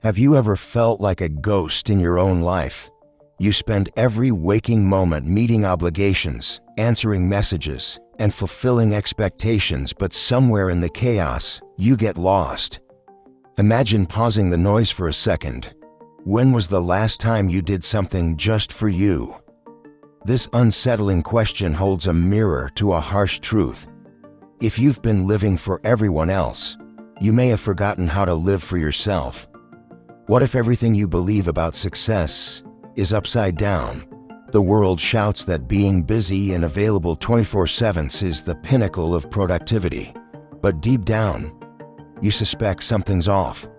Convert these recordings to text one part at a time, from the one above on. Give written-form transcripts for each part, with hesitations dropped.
Have you ever felt like a ghost in your own life? You spend every waking moment meeting obligations, answering messages, and fulfilling expectations, but somewhere in the chaos, you get lost. Imagine pausing the noise for a second. When was the last time you did something just for you? This unsettling question holds a mirror to a harsh truth. If you've been living for everyone else, you may have forgotten how to live for yourself. What if everything you believe about success is upside down? The world shouts that being busy and available 24/7 is the pinnacle of productivity. But deep down, you suspect something's off.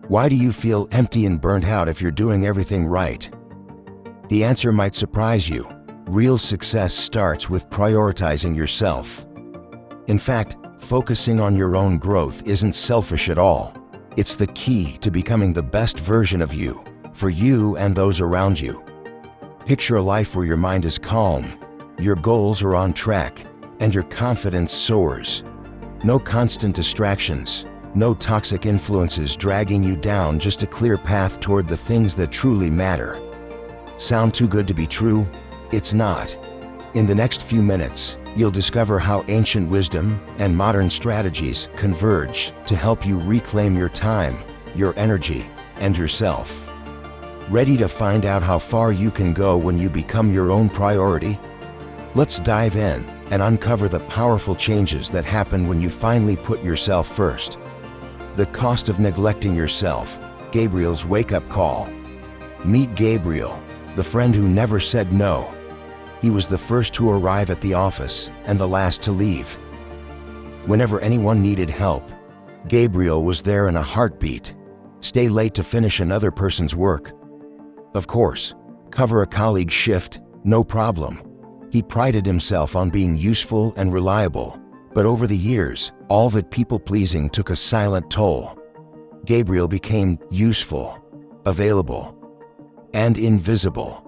Why do you feel empty and burnt out if you're doing everything right? The answer might surprise you. Real success starts with prioritizing yourself. In fact, focusing on your own growth isn't selfish at all. It's the key to becoming the best version of you, for you and those around you. Picture a life where your mind is calm, your goals are on track, and your confidence soars. No constant distractions, no toxic influences dragging you down, just a clear path toward the things that truly matter. Sound too good to be true? It's not. In the next few minutes, you'll discover how ancient wisdom and modern strategies converge to help you reclaim your time, your energy, and yourself. Ready to find out how far you can go when you become your own priority? Let's dive in and uncover the powerful changes that happen when you finally put yourself first. The cost of neglecting yourself. Gabriel's wake-up call. Meet Gabriel, the friend who never said no. He was the first to arrive at the office and the last to leave. Whenever anyone needed help, Gabriel was there in a heartbeat. Stay late to finish another person's work. Of course, cover a colleague's shift, no problem. He prided himself on being useful and reliable, but over the years, all that people-pleasing took a silent toll. Gabriel became useful, available, and invisible.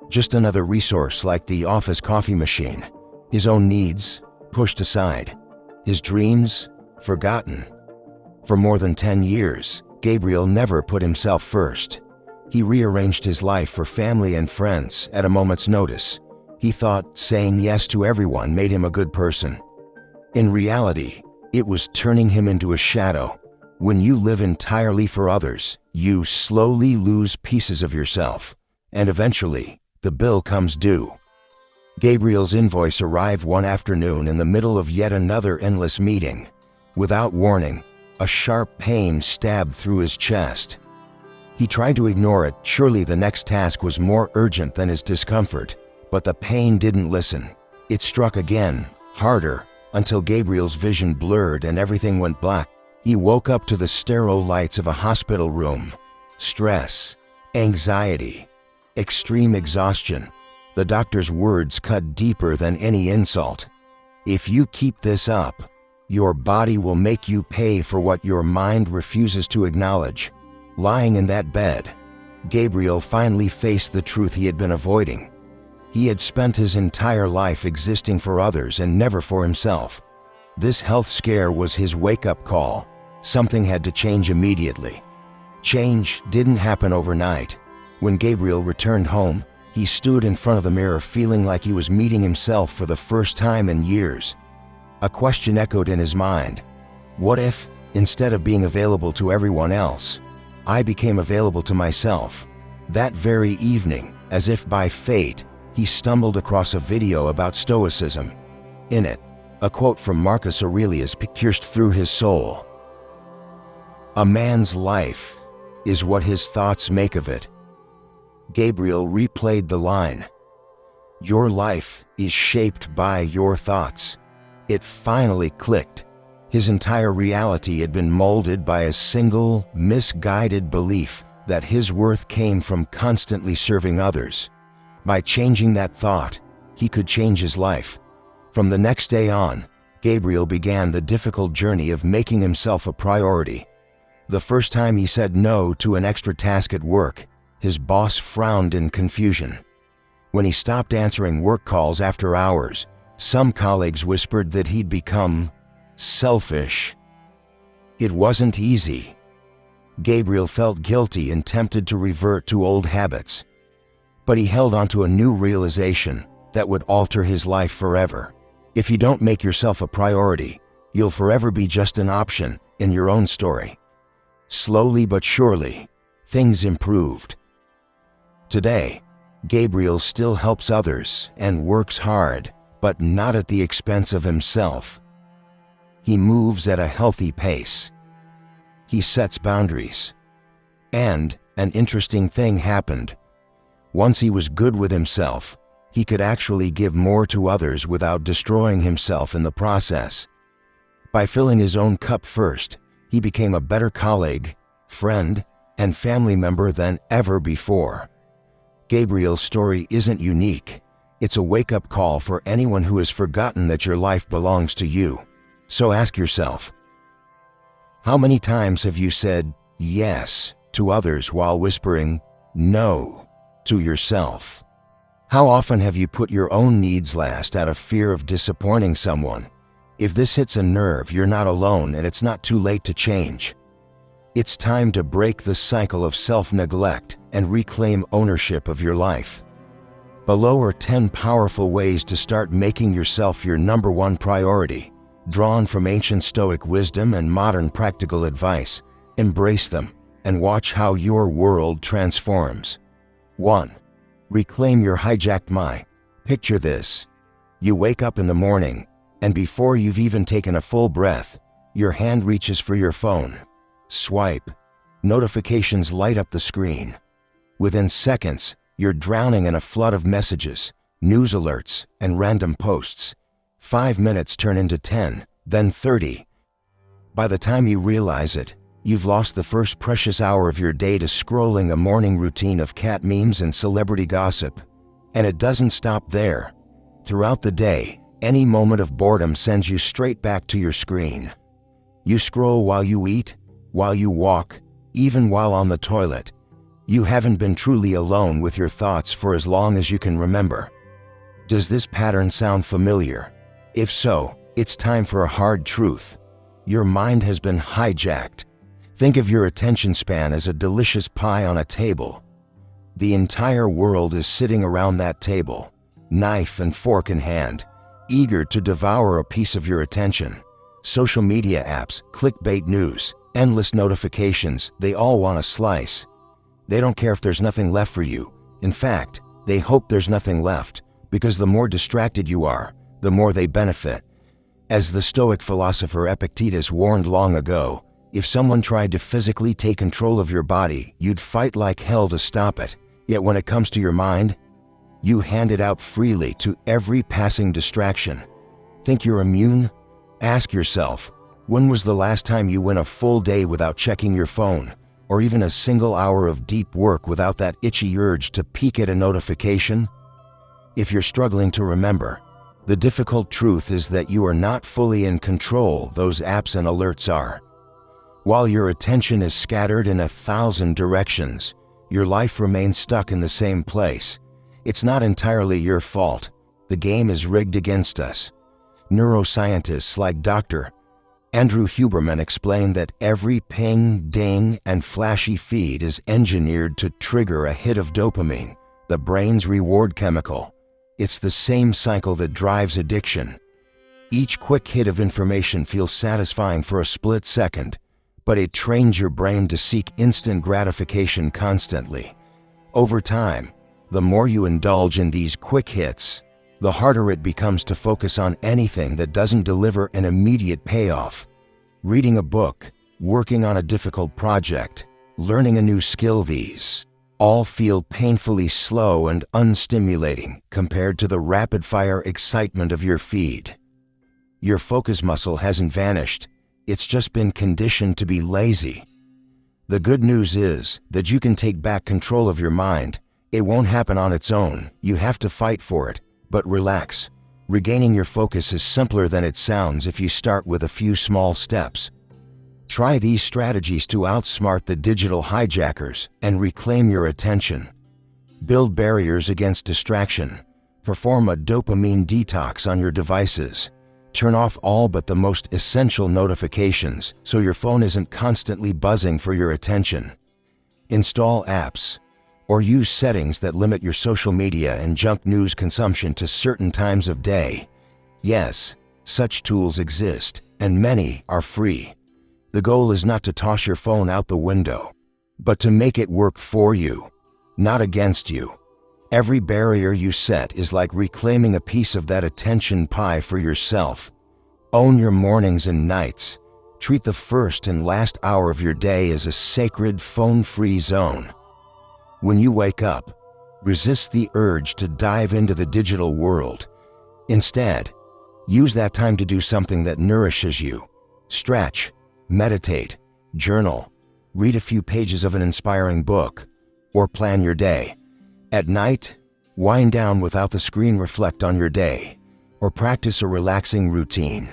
Just another resource like the office coffee machine. His own needs pushed aside, his dreams forgotten. For more than 10 years, Gabriel never put himself first. He rearranged his life for family and friends at a moment's notice. He thought saying yes to everyone made him a good person. In reality, it was turning him into a shadow. When you live entirely for others, you slowly lose pieces of yourself, and eventually, the bill comes due. Gabriel's invoice arrived one afternoon in the middle of yet another endless meeting. Without warning, a sharp pain stabbed through his chest. He tried to ignore it. Surely the next task was more urgent than his discomfort. But the pain didn't listen. It struck again, harder, until Gabriel's vision blurred and everything went black. He woke up to the sterile lights of a hospital room. Stress, anxiety, extreme exhaustion. The doctor's words cut deeper than any insult. If you keep this up, your body will make you pay for what your mind refuses to acknowledge. Lying in that bed, Gabriel finally faced the truth he had been avoiding. He had spent his entire life existing for others and never for himself. This health scare was his wake-up call. Something had to change immediately. Change didn't happen overnight. When Gabriel returned home, he stood in front of the mirror feeling like he was meeting himself for the first time in years. A question echoed in his mind. What if, instead of being available to everyone else, I became available to myself? That very evening, as if by fate, he stumbled across a video about Stoicism. In it, a quote from Marcus Aurelius pierced through his soul. "A man's life is what his thoughts make of it." Gabriel replayed the line. Your life is shaped by your thoughts. It finally clicked. His entire reality had been molded by a single, misguided belief that his worth came from constantly serving others. By changing that thought, he could change his life. From the next day on, Gabriel began the difficult journey of making himself a priority. The first time he said no to an extra task at work, his boss frowned in confusion. When he stopped answering work calls after hours, some colleagues whispered that he'd become selfish. It wasn't easy. Gabriel felt guilty and tempted to revert to old habits. But he held on to a new realization that would alter his life forever. If you don't make yourself a priority, you'll forever be just an option in your own story. Slowly but surely, things improved. Today, Gabriel still helps others and works hard, but not at the expense of himself. He moves at a healthy pace. He sets boundaries. And an interesting thing happened. Once he was good with himself, he could actually give more to others without destroying himself in the process. By filling his own cup first, he became a better colleague, friend, and family member than ever before. Gabriel's story isn't unique. It's a wake-up call for anyone who has forgotten that your life belongs to you. So ask yourself, how many times have you said yes to others while whispering no to yourself? How often have you put your own needs last out of fear of disappointing someone? If this hits a nerve, you're not alone and it's not too late to change. It's time to break the cycle of self-neglect and reclaim ownership of your life. Below are 10 powerful ways to start making yourself your number one priority, drawn from ancient Stoic wisdom and modern practical advice. Embrace them and watch how your world transforms. 1. Reclaim your hijacked mind. Picture this. You wake up in the morning, and before you've even taken a full breath, your hand reaches for your phone. Swipe. Notifications light up the screen. Within seconds, you're drowning in a flood of messages, news alerts, and random posts. 5 minutes turn into 10, then 30. By the time you realize it, you've lost the first precious hour of your day to scrolling a morning routine of cat memes and celebrity gossip. And it doesn't stop there. Throughout the day, any moment of boredom sends you straight back to your screen. You scroll while you eat, while you walk, even while on the toilet. You haven't been truly alone with your thoughts for as long as you can remember. Does this pattern sound familiar? If so, it's time for a hard truth. Your mind has been hijacked. Think of your attention span as a delicious pie on a table. The entire world is sitting around that table, knife and fork in hand, eager to devour a piece of your attention. Social media apps, clickbait news, endless notifications, they all want a slice. They don't care if there's nothing left for you. In fact, they hope there's nothing left, because the more distracted you are, the more they benefit. As the Stoic philosopher Epictetus warned long ago, if someone tried to physically take control of your body, you'd fight like hell to stop it. Yet when it comes to your mind, you hand it out freely to every passing distraction. Think you're immune? Ask yourself, when was the last time you went a full day without checking your phone, or even a single hour of deep work without that itchy urge to peek at a notification? If you're struggling to remember, the difficult truth is that you are not fully in control. Those apps and alerts are. While your attention is scattered in 1,000 directions, your life remains stuck in the same place. It's not entirely your fault. The game is rigged against us. Neuroscientists like Dr. Andrew Huberman explained that every ping, ding, and flashy feed is engineered to trigger a hit of dopamine, the brain's reward chemical. It's the same cycle that drives addiction. Each quick hit of information feels satisfying for a split second, but it trains your brain to seek instant gratification constantly. Over time, the more you indulge in these quick hits, the harder it becomes to focus on anything that doesn't deliver an immediate payoff. Reading a book, working on a difficult project, learning a new skill, these all feel painfully slow and unstimulating compared to the rapid-fire excitement of your feed. Your focus muscle hasn't vanished. It's just been conditioned to be lazy. The good news is that you can take back control of your mind. It won't happen on its own. You have to fight for it. But relax. Regaining your focus is simpler than it sounds if you start with a few small steps. Try these strategies to outsmart the digital hijackers and reclaim your attention. Build barriers against distraction. Perform a dopamine detox on your devices. Turn off all but the most essential notifications so your phone isn't constantly buzzing for your attention. Install apps or use settings that limit your social media and junk news consumption to certain times of day. Yes, such tools exist, and many are free. The goal is not to toss your phone out the window, but to make it work for you, not against you. Every barrier you set is like reclaiming a piece of that attention pie for yourself. Own your mornings and nights. Treat the first and last hour of your day as a sacred phone-free zone. When you wake up, resist the urge to dive into the digital world. Instead, use that time to do something that nourishes you. Stretch, meditate, journal, read a few pages of an inspiring book, or plan your day. At night, wind down without the screen. Reflect on your day, or practice a relaxing routine.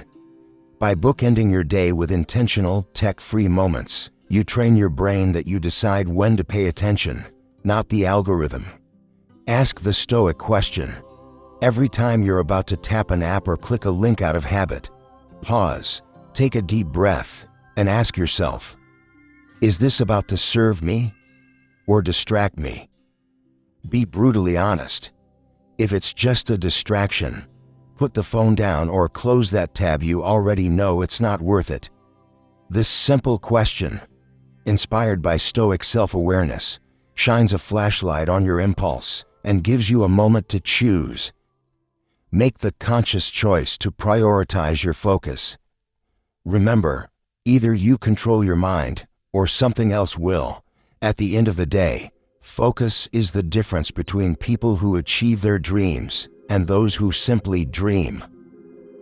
By bookending your day with intentional, tech-free moments, you train your brain that you decide when to pay attention, not the algorithm. Ask the Stoic question. Every time you're about to tap an app or click a link out of habit, pause, take a deep breath, and ask yourself, is this about to serve me or distract me? Be brutally honest. If it's just a distraction, put the phone down or close that tab. You already know it's not worth it. This simple question, inspired by Stoic self-awareness, shines a flashlight on your impulse and gives you a moment to choose. Make the conscious choice to prioritize your focus. Remember, either you control your mind or something else will. At the end of the day, focus is the difference between people who achieve their dreams and those who simply dream.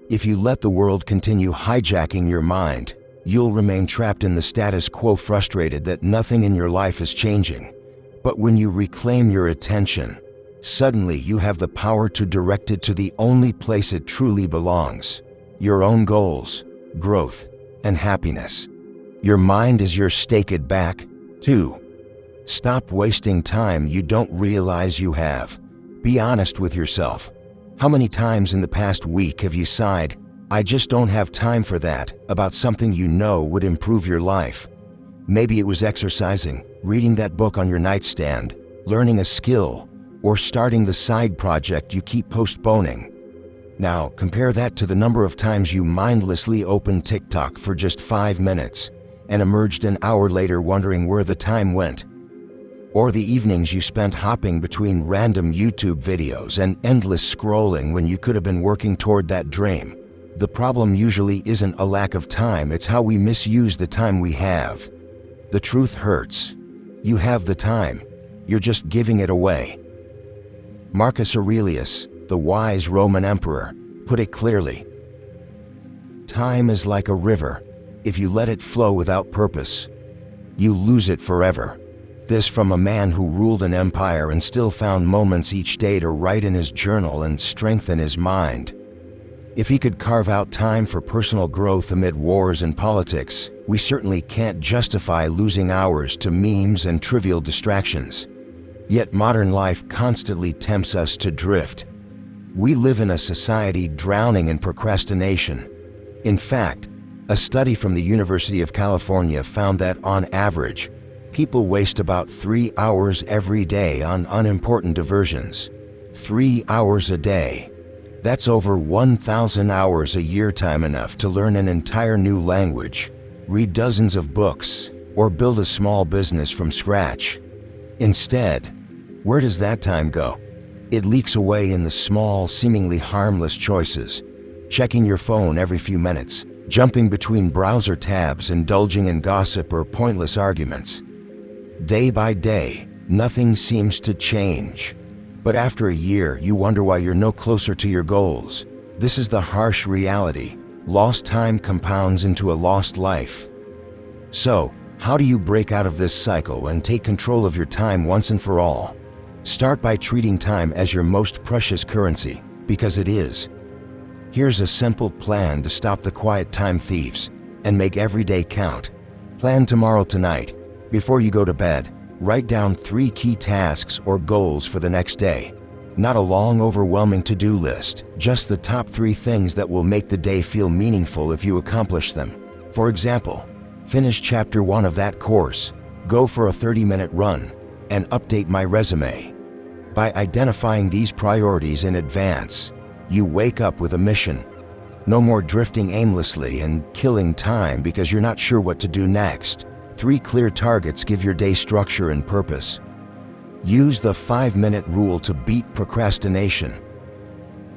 If you let the world continue hijacking your mind, you'll remain trapped in the status quo, frustrated that nothing in your life is changing. But when you reclaim your attention, suddenly you have the power to direct it to the only place it truly belongs: your own goals, growth, and happiness. Your mind is your stake. It back. 2. Stop wasting time you don't realize you have. Be honest with yourself. How many times in the past week have you sighed, "I just don't have time for that," about something you know would improve your life? Maybe it was exercising, reading that book on your nightstand, learning a skill, or starting the side project you keep postponing. Now, compare that to the number of times you mindlessly opened TikTok for just 5 minutes and emerged an hour later wondering where the time went. Or the evenings you spent hopping between random YouTube videos and endless scrolling when you could have been working toward that dream. The problem usually isn't a lack of time, it's how we misuse the time we have. The truth hurts. You have the time, you're just giving it away. Marcus Aurelius, the wise Roman emperor, put it clearly. Time is like a river. If you let it flow without purpose, you lose it forever. This from a man who ruled an empire and still found moments each day to write in his journal and strengthen his mind. If he could carve out time for personal growth amid wars and politics, we certainly can't justify losing hours to memes and trivial distractions. Yet modern life constantly tempts us to drift. We live in a society drowning in procrastination. In fact, a study from the University of California found that, on average, people waste about 3 hours every day on unimportant diversions. 3 hours a day. That's over 1,000 hours a year, time enough to learn an entire new language, read dozens of books, or build a small business from scratch. Instead, where does that time go? It leaks away in the small, seemingly harmless choices. Checking your phone every few minutes, jumping between browser tabs, indulging in gossip or pointless arguments. Day by day, nothing seems to change. But after a year, you wonder why you're no closer to your goals. This is the harsh reality. Lost time compounds into a lost life. So, how do you break out of this cycle and take control of your time once and for all? Start by treating time as your most precious currency, because it is. Here's a simple plan to stop the quiet time thieves and make every day count. Plan tomorrow tonight. Before you go to bed, write down 3 key tasks or goals for the next day. Not a long, overwhelming to-do list, just the top 3 things that will make the day feel meaningful if you accomplish them. For example, finish chapter 1 of that course, go for a 30-minute run, and update my resume. By identifying these priorities in advance, you wake up with a mission. No more drifting aimlessly and killing time because you're not sure what to do next. 3 clear targets give your day structure and purpose. Use the 5-minute rule to beat procrastination.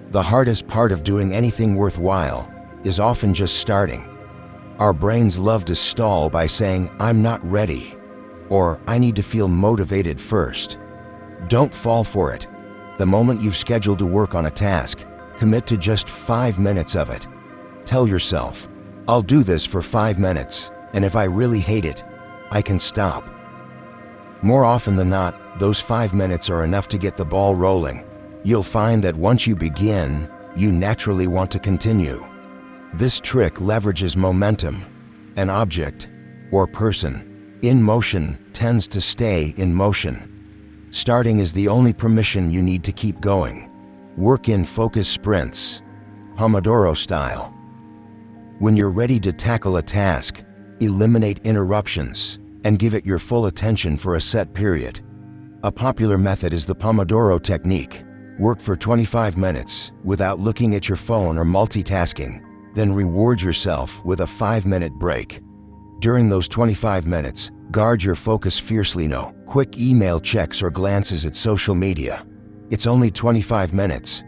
The hardest part of doing anything worthwhile is often just starting. Our brains love to stall by saying, "I'm not ready," or "I need to feel motivated first." Don't fall for it. The moment you've scheduled to work on a task, commit to just 5 minutes of it. Tell yourself, "I'll do this for 5 minutes, and if I really hate it, I can stop." More often than not, those 5 minutes are enough to get the ball rolling. You'll find that once you begin, you naturally want to continue. This trick leverages momentum. An object, or person, in motion tends to stay in motion. Starting is the only permission you need to keep going. Work in focus sprints, Pomodoro style. When you're ready to tackle a task, eliminate interruptions and give it your full attention for a set period. A popular method is the Pomodoro technique. Work for 25 minutes without looking at your phone or multitasking, then reward yourself with a 5-minute break. During those 25 minutes, guard your focus fiercely. No quick email checks or glances at social media. It's only 25 minutes.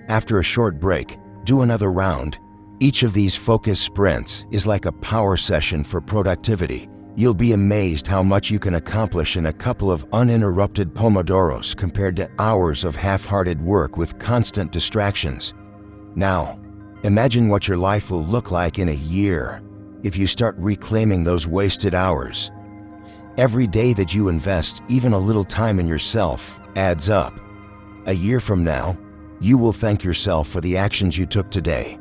After a short break, do another round. Each of these focus sprints is like a power session for productivity. You'll be amazed how much you can accomplish in a couple of uninterrupted Pomodoros compared to hours of half-hearted work with constant distractions. Now, imagine what your life will look like in a year if you start reclaiming those wasted hours. Every day that you invest even a little time in yourself adds up. A year from now, you will thank yourself for the actions you took today.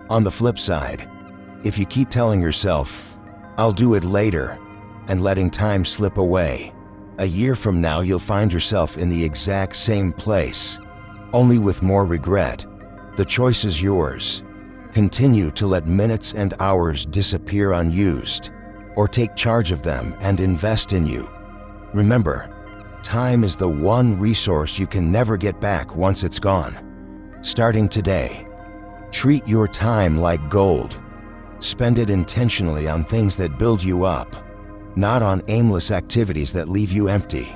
On the flip side, if you keep telling yourself, "I'll do it later," and letting time slip away, a year from now you'll find yourself in the exact same place, only with more regret. The choice is yours. Continue to let minutes and hours disappear unused, or take charge of them and invest in you. Remember, time is the one resource you can never get back once it's gone. Starting today, treat your time like gold. Spend it intentionally on things that build you up, not on aimless activities that leave you empty.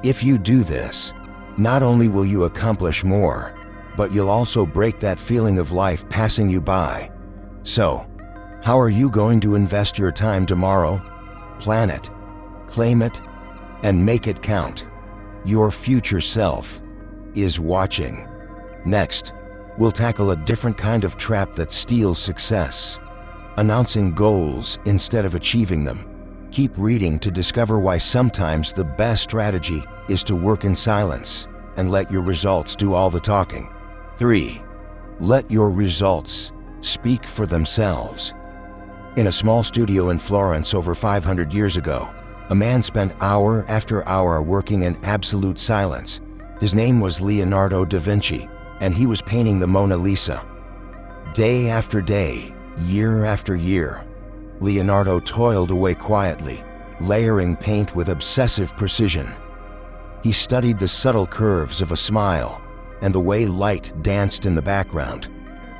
If you do this, not only will you accomplish more, but you'll also break that feeling of life passing you by. So, how are you going to invest your time tomorrow? Plan it, claim it, and make it count. Your future self is watching. Next, we'll tackle a different kind of trap that steals success. Announcing goals instead of achieving them. Keep reading to discover why sometimes the best strategy is to work in silence and let your results do all the talking. 3. Let your results speak for themselves. In a small studio in Florence over 500 years ago, a man spent hour after hour working in absolute silence. His name was Leonardo da Vinci, and he was painting the Mona Lisa. Day after day, year after year, Leonardo toiled away quietly, layering paint with obsessive precision. He studied the subtle curves of a smile and the way light danced in the background.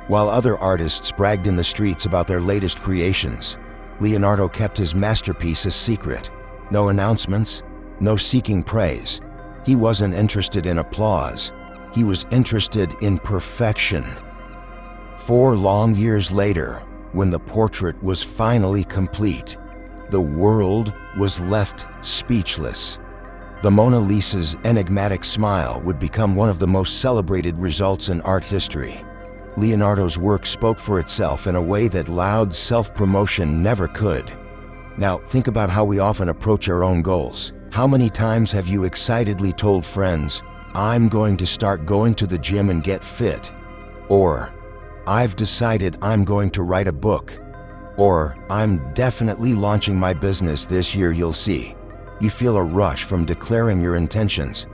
While other artists bragged in the streets about their latest creations, Leonardo kept his masterpiece a secret. No announcements, no seeking praise. He wasn't interested in applause. He was interested in perfection. 4 long years later, when the portrait was finally complete, the world was left speechless. The Mona Lisa's enigmatic smile would become one of the most celebrated results in art history. Leonardo's work spoke for itself in a way that loud self-promotion never could. Now, think about how we often approach our own goals. How many times have you excitedly told friends, "I'm going to start going to the gym and get fit," or "I've decided I'm going to write a book," or "I'm definitely launching my business this year, you'll see." You feel a rush from declaring your intentions.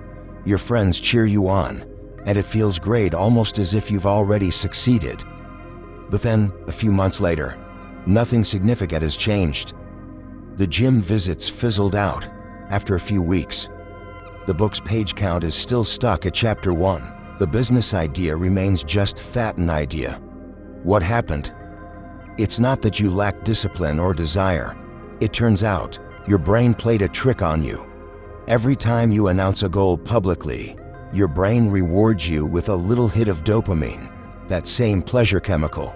Your friends cheer you on, and it feels great, almost as if you've already succeeded. But then, a few months later, nothing significant has changed. The gym visits fizzled out after a few weeks. The book's page count is still stuck at chapter 1. The business idea remains just that, an idea. What happened? It's not that you lack discipline or desire. It turns out, your brain played a trick on you. Every time you announce a goal publicly, your brain rewards you with a little hit of dopamine, that same pleasure chemical.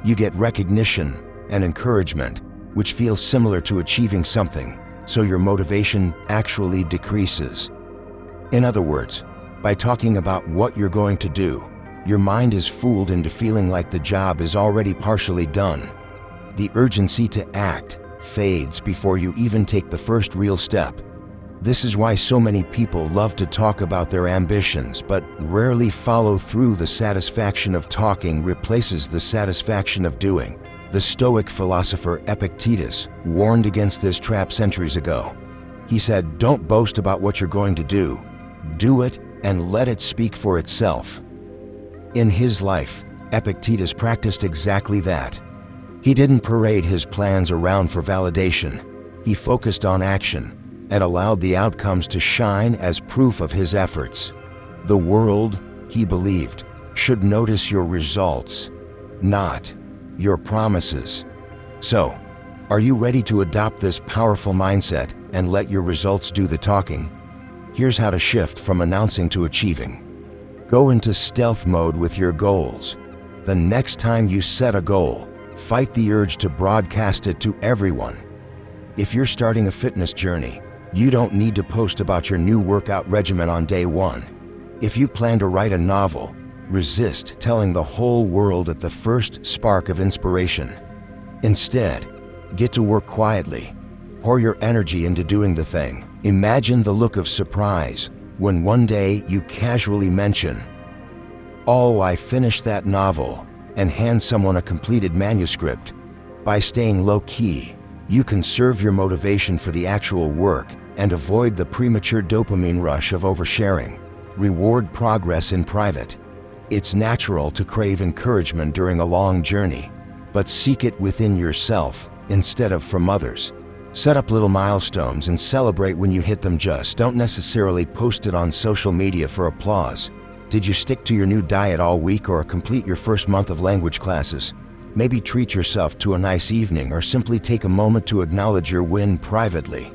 You get recognition and encouragement, which feels similar to achieving something, so your motivation actually decreases. In other words, by talking about what you're going to do, your mind is fooled into feeling like the job is already partially done. The urgency to act fades before you even take the first real step. This is why so many people love to talk about their ambitions, but rarely follow through. The satisfaction of talking replaces the satisfaction of doing. The Stoic philosopher Epictetus warned against this trap centuries ago. He said, "Don't boast about what you're going to do. Do it and let it speak for itself." In his life, Epictetus practiced exactly that. He didn't parade his plans around for validation. He focused on action and allowed the outcomes to shine as proof of his efforts. The world, he believed, should notice your results, not your promises. So, are you ready to adopt this powerful mindset and let your results do the talking? Here's how to shift from announcing to achieving. Go into stealth mode with your goals. The next time you set a goal, fight the urge to broadcast it to everyone. If you're starting a fitness journey, you don't need to post about your new workout regimen on day 1. If you plan to write a novel, resist telling the whole world at the first spark of inspiration. Instead, get to work quietly. Pour your energy into doing the thing. Imagine the look of surprise when one day you casually mention, "Oh, I finished that novel," and hand someone a completed manuscript. By staying low-key, you conserve your motivation for the actual work and avoid the premature dopamine rush of oversharing. Reward progress in private. It's natural to crave encouragement during a long journey, but seek it within yourself instead of from others. Set up little milestones and celebrate when you hit them. Just don't necessarily post it on social media for applause. Did you stick to your new diet all week or complete your first month of language classes? Maybe treat yourself to a nice evening or simply take a moment to acknowledge your win privately.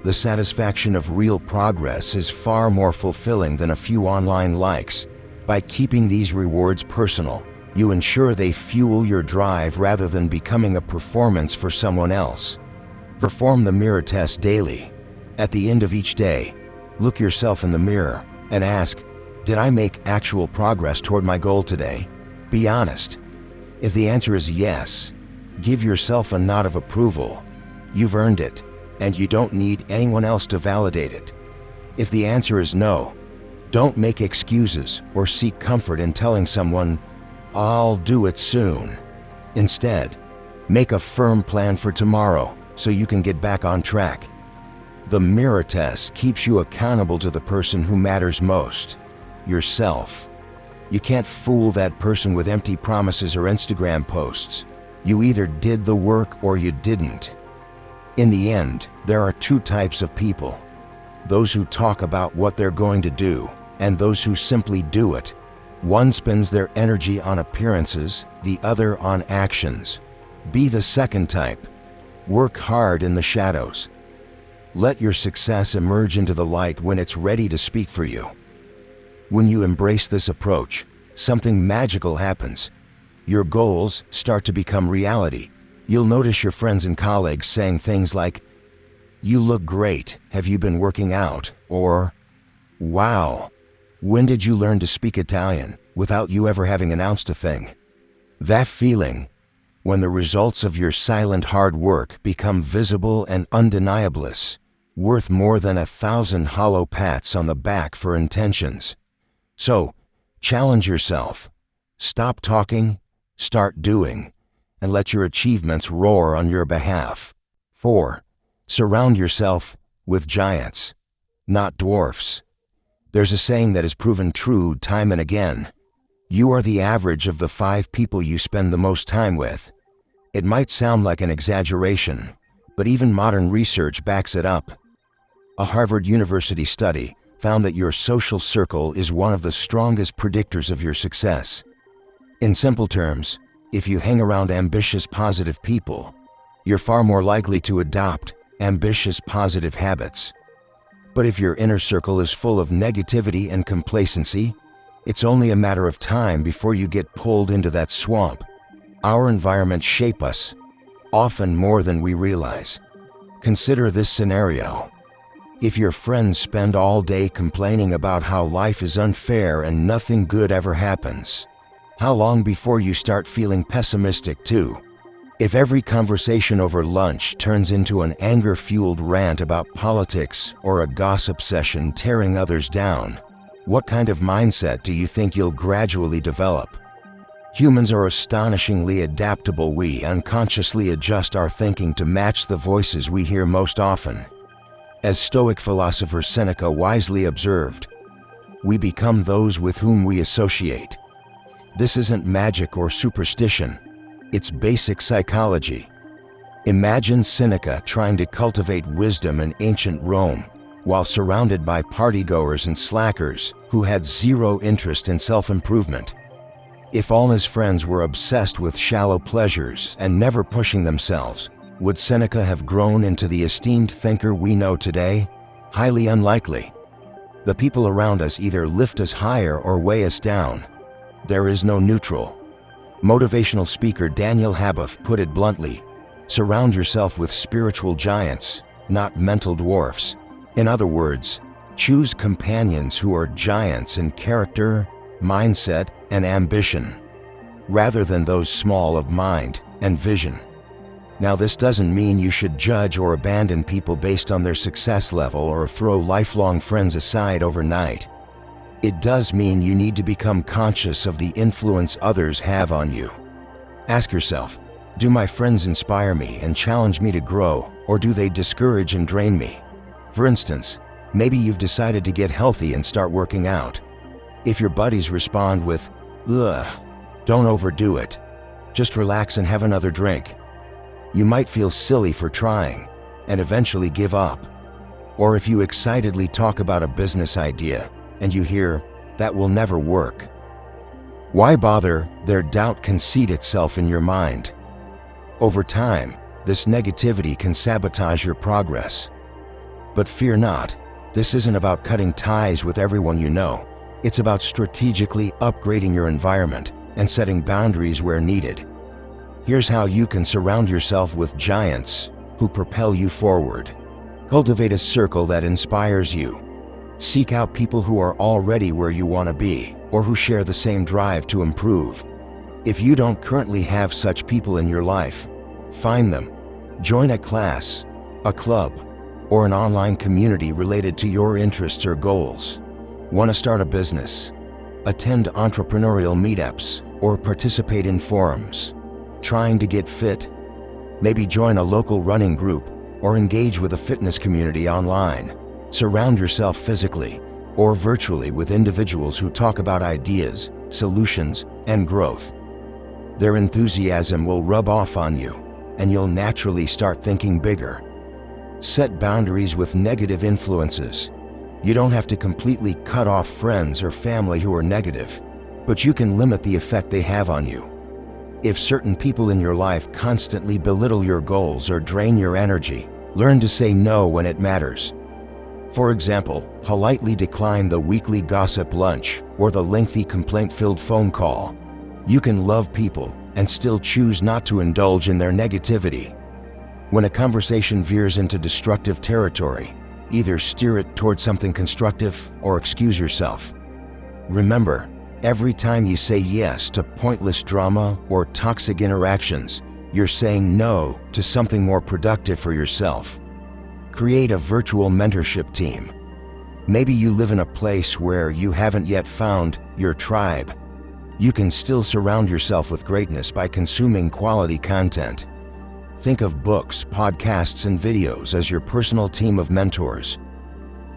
The satisfaction of real progress is far more fulfilling than a few online likes. By keeping these rewards personal, you ensure they fuel your drive rather than becoming a performance for someone else. Perform the mirror test daily. At the end of each day, look yourself in the mirror and ask, "Did I make actual progress toward my goal today?" Be honest. If the answer is yes, give yourself a nod of approval. You've earned it, and you don't need anyone else to validate it. If the answer is no, don't make excuses or seek comfort in telling someone, "I'll do it soon." Instead, make a firm plan for tomorrow so you can get back on track. The mirror test keeps you accountable to the person who matters most, yourself. You can't fool that person with empty promises or Instagram posts. You either did the work or you didn't. In the end, there are two types of people: those who talk about what they're going to do, and those who simply do it. One spends their energy on appearances, the other on actions. Be the second type. Work hard in the shadows. Let your success emerge into the light when it's ready to speak for you. When you embrace this approach, something magical happens. Your goals start to become reality. You'll notice your friends and colleagues saying things like, "You look great, have you been working out?" Or, "Wow, when did you learn to speak Italian?" without you ever having announced a thing. That feeling, when the results of your silent hard work become visible and undeniable, is worth more than 1,000 hollow pats on the back for intentions. So, challenge yourself. Stop talking, start doing, and let your achievements roar on your behalf. 4. Surround yourself with giants, not dwarfs. There's a saying that has proven true time and again. You are the average of the 5 people you spend the most time with. It might sound like an exaggeration, but even modern research backs it up. A Harvard University study found that your social circle is one of the strongest predictors of your success. In simple terms, if you hang around ambitious, positive people, you're far more likely to adopt ambitious, positive habits. But if your inner circle is full of negativity and complacency, it's only a matter of time before you get pulled into that swamp. Our environments shape us, often more than we realize. Consider this scenario. If your friends spend all day complaining about how life is unfair and nothing good ever happens, how long before you start feeling pessimistic too? If every conversation over lunch turns into an anger-fueled rant about politics or a gossip session tearing others down, what kind of mindset do you think you'll gradually develop? Humans are astonishingly adaptable. We unconsciously adjust our thinking to match the voices we hear most often. As Stoic philosopher Seneca wisely observed, we become those with whom we associate. This isn't magic or superstition, it's basic psychology. Imagine Seneca trying to cultivate wisdom in ancient Rome while surrounded by partygoers and slackers who had zero interest in self-improvement. If all his friends were obsessed with shallow pleasures and never pushing themselves, would Seneca have grown into the esteemed thinker we know today? Highly unlikely. The people around us either lift us higher or weigh us down. There is no neutral. Motivational speaker Daniel Haboff put it bluntly, surround yourself with spiritual giants, not mental dwarfs. In other words, choose companions who are giants in character, mindset, and ambition, rather than those small of mind and vision. Now, this doesn't mean you should judge or abandon people based on their success level or throw lifelong friends aside overnight. It does mean you need to become conscious of the influence others have on you. Ask yourself, do my friends inspire me and challenge me to grow, or do they discourage and drain me? For instance, maybe you've decided to get healthy and start working out. If your buddies respond with, "Ugh, don't overdo it, just relax and have another drink," you might feel silly for trying and eventually give up. Or if you excitedly talk about a business idea and you hear, "That will never work," why bother? Their doubt can seed itself in your mind. Over time, this negativity can sabotage your progress. But fear not, this isn't about cutting ties with everyone you know. It's about strategically upgrading your environment and setting boundaries where needed. Here's how you can surround yourself with giants who propel you forward. Cultivate a circle that inspires you. Seek out people who are already where you want to be or who share the same drive to improve. If you don't currently have such people in your life, find them. Join a class, a club, or an online community related to your interests or goals. Want to start a business? Attend entrepreneurial meetups or participate in forums. Trying to get fit? Maybe join a local running group or engage with a fitness community online. Surround yourself physically or virtually with individuals who talk about ideas, solutions, and growth. Their enthusiasm will rub off on you, and you'll naturally start thinking bigger. Set boundaries with negative influences. You don't have to completely cut off friends or family who are negative, but you can limit the effect they have on you. If certain people in your life constantly belittle your goals or drain your energy, learn to say no when it matters. For example, politely decline the weekly gossip lunch or the lengthy complaint-filled phone call. You can love people and still choose not to indulge in their negativity. When a conversation veers into destructive territory, either steer it towards something constructive or excuse yourself. Remember, every time you say yes to pointless drama or toxic interactions, you're saying no to something more productive for yourself. Create a virtual mentorship team. Maybe you live in a place where you haven't yet found your tribe. You can still surround yourself with greatness by consuming quality content. Think of books, podcasts, and videos as your personal team of mentors.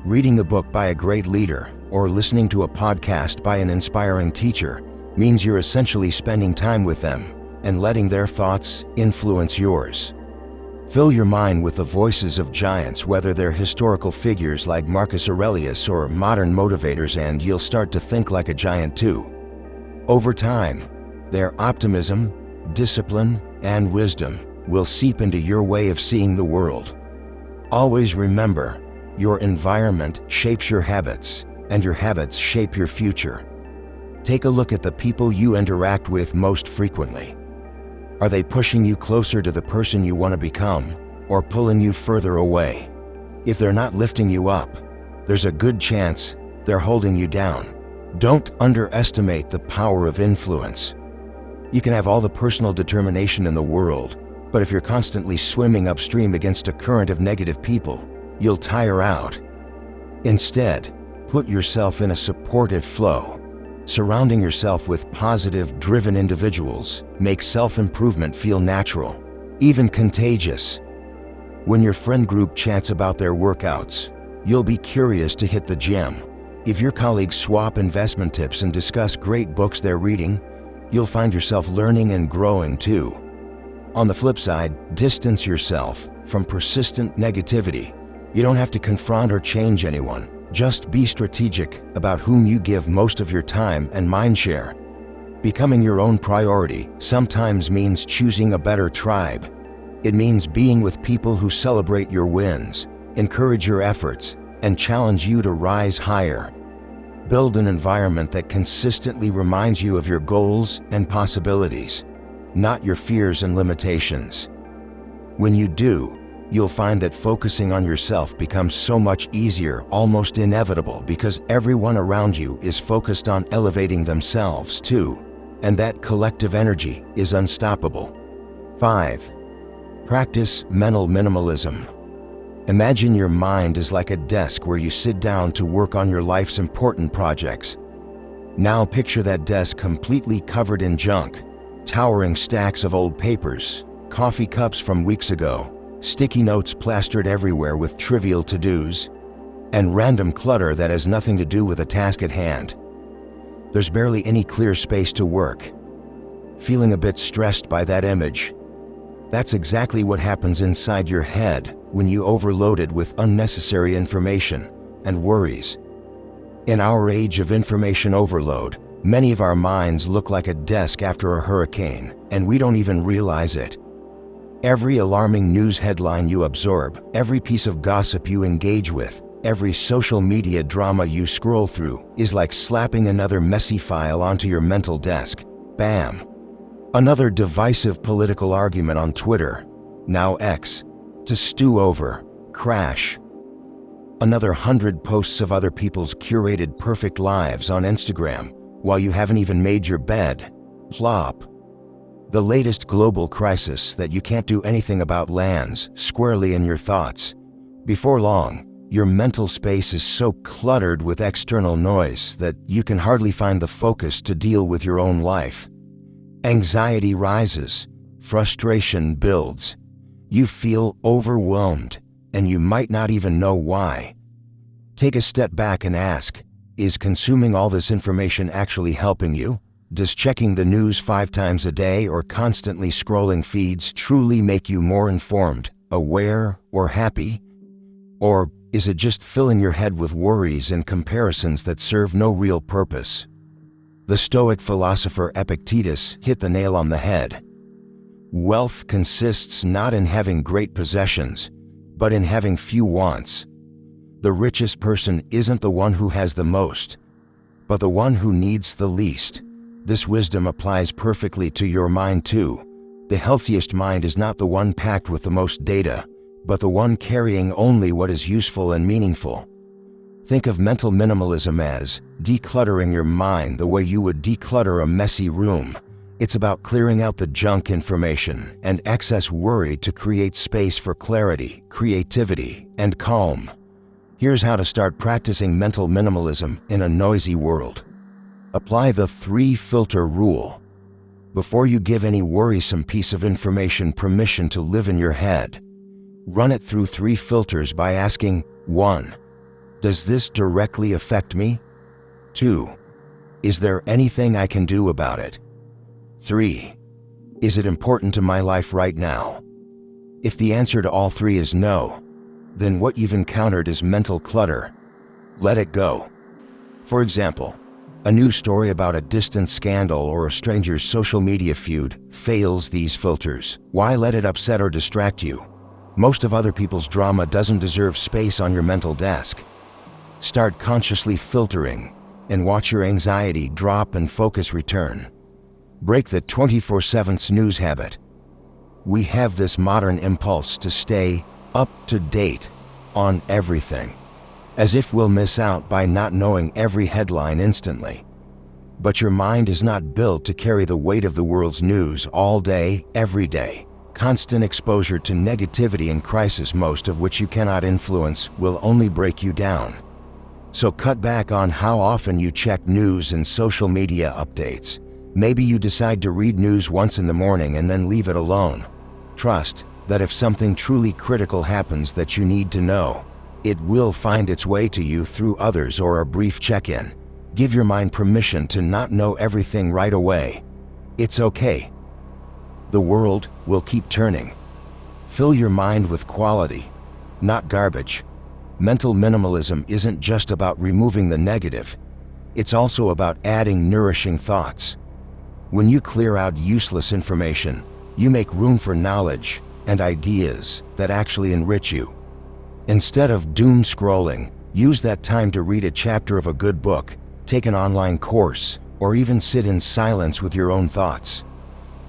Reading a book by a great leader or listening to a podcast by an inspiring teacher means you're essentially spending time with them and letting their thoughts influence yours. Fill your mind with the voices of giants, whether they're historical figures like Marcus Aurelius or modern motivators, and you'll start to think like a giant too. Over time, their optimism, discipline, and wisdom will seep into your way of seeing the world. Always remember, your environment shapes your habits, and your habits shape your future. Take a look at the people you interact with most frequently. Are they pushing you closer to the person you want to become, or pulling you further away? If they're not lifting you up, there's a good chance they're holding you down. Don't underestimate the power of influence. You can have all the personal determination in the world, but if you're constantly swimming upstream against a current of negative people, you'll tire out. Instead, put yourself in a supportive flow. Surrounding yourself with positive, driven individuals makes self-improvement feel natural, even contagious. When your friend group chats about their workouts, you'll be curious to hit the gym. If your colleagues swap investment tips and discuss great books they're reading, you'll find yourself learning and growing too. On the flip side, distance yourself from persistent negativity. You don't have to confront or change anyone. Just be strategic about whom you give most of your time and mind share. Becoming your own priority sometimes means choosing a better tribe. It means being with people who celebrate your wins, encourage your efforts, and challenge you to rise higher. Build an environment that consistently reminds you of your goals and possibilities, not your fears and limitations. When you do, you'll find that focusing on yourself becomes so much easier, almost inevitable, because everyone around you is focused on elevating themselves too, and that collective energy is unstoppable. 5. Practice mental minimalism. Imagine your mind is like a desk where you sit down to work on your life's important projects. Now picture that desk completely covered in junk, towering stacks of old papers, coffee cups from weeks ago, sticky notes plastered everywhere with trivial to-dos, and random clutter that has nothing to do with the task at hand. There's barely any clear space to work. Feeling a bit stressed by that image? That's exactly what happens inside your head when you overload it with unnecessary information and worries. In our age of information overload, many of our minds look like a desk after a hurricane, and we don't even realize it. Every alarming news headline you absorb, every piece of gossip you engage with, every social media drama you scroll through is like slapping another messy file onto your mental desk. Bam! Another divisive political argument on Twitter, now X, to stew over. Crash. Another 100 posts of other people's curated perfect lives on Instagram while you haven't even made your bed. Plop. The latest global crisis that you can't do anything about lands squarely in your thoughts. Before long, your mental space is so cluttered with external noise that you can hardly find the focus to deal with your own life. Anxiety rises, frustration builds. You feel overwhelmed, and you might not even know why. Take a step back and ask, is consuming all this information actually helping you? Does checking the news 5 times a day or constantly scrolling feeds truly make you more informed, aware, or happy? Or is it just filling your head with worries and comparisons that serve no real purpose? The Stoic philosopher Epictetus hit the nail on the head. Wealth consists not in having great possessions, but in having few wants. The richest person isn't the one who has the most, but the one who needs the least. This wisdom applies perfectly to your mind too. The healthiest mind is not the one packed with the most data, but the one carrying only what is useful and meaningful. Think of mental minimalism as decluttering your mind the way you would declutter a messy room. It's about clearing out the junk information and excess worry to create space for clarity, creativity, and calm. Here's how to start practicing mental minimalism in a noisy world. Apply the 3-filter rule. Before you give any worrisome piece of information permission to live in your head, run it through 3 filters by asking 1. Does this directly affect me? 2. Is there anything I can do about it? 3. Is it important to my life right now? If the answer to all three is no, then what you've encountered is mental clutter. Let it go. For example, a news story about a distant scandal or a stranger's social media feud fails these filters. Why let it upset or distract you? Most of other people's drama doesn't deserve space on your mental desk. Start consciously filtering and watch your anxiety drop and focus return. Break the 24/7 snooze habit. We have this modern impulse to stay up to date on everything, as if we'll miss out by not knowing every headline instantly. But your mind is not built to carry the weight of the world's news all day, every day. Constant exposure to negativity and crisis, most of which you cannot influence, will only break you down. So cut back on how often you check news and social media updates. Maybe you decide to read news once in the morning and then leave it alone. Trust that if something truly critical happens that you need to know, it will find its way to you through others or a brief check-in. Give your mind permission to not know everything right away. It's okay. The world will keep turning. Fill your mind with quality, not garbage. Mental minimalism isn't just about removing the negative. It's also about adding nourishing thoughts. When you clear out useless information, you make room for knowledge and ideas that actually enrich you. Instead of doom scrolling, use that time to read a chapter of a good book, take an online course, or even sit in silence with your own thoughts.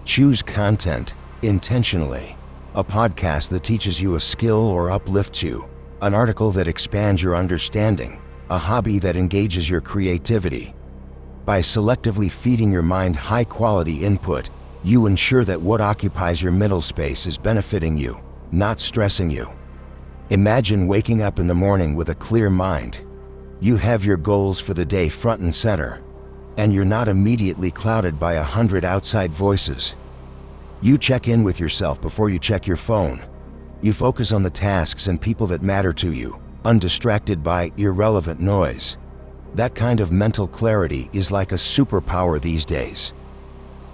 Choose content intentionally. A podcast that teaches you a skill or uplifts you, an article that expands your understanding, a hobby that engages your creativity. By selectively feeding your mind high-quality input, you ensure that what occupies your mental space is benefiting you, not stressing you. Imagine waking up in the morning with a clear mind. You have your goals for the day front and center, and you're not immediately clouded by 100 outside voices. You check in with yourself before you check your phone. You focus on the tasks and people that matter to you, undistracted by irrelevant noise. That kind of mental clarity is like a superpower these days.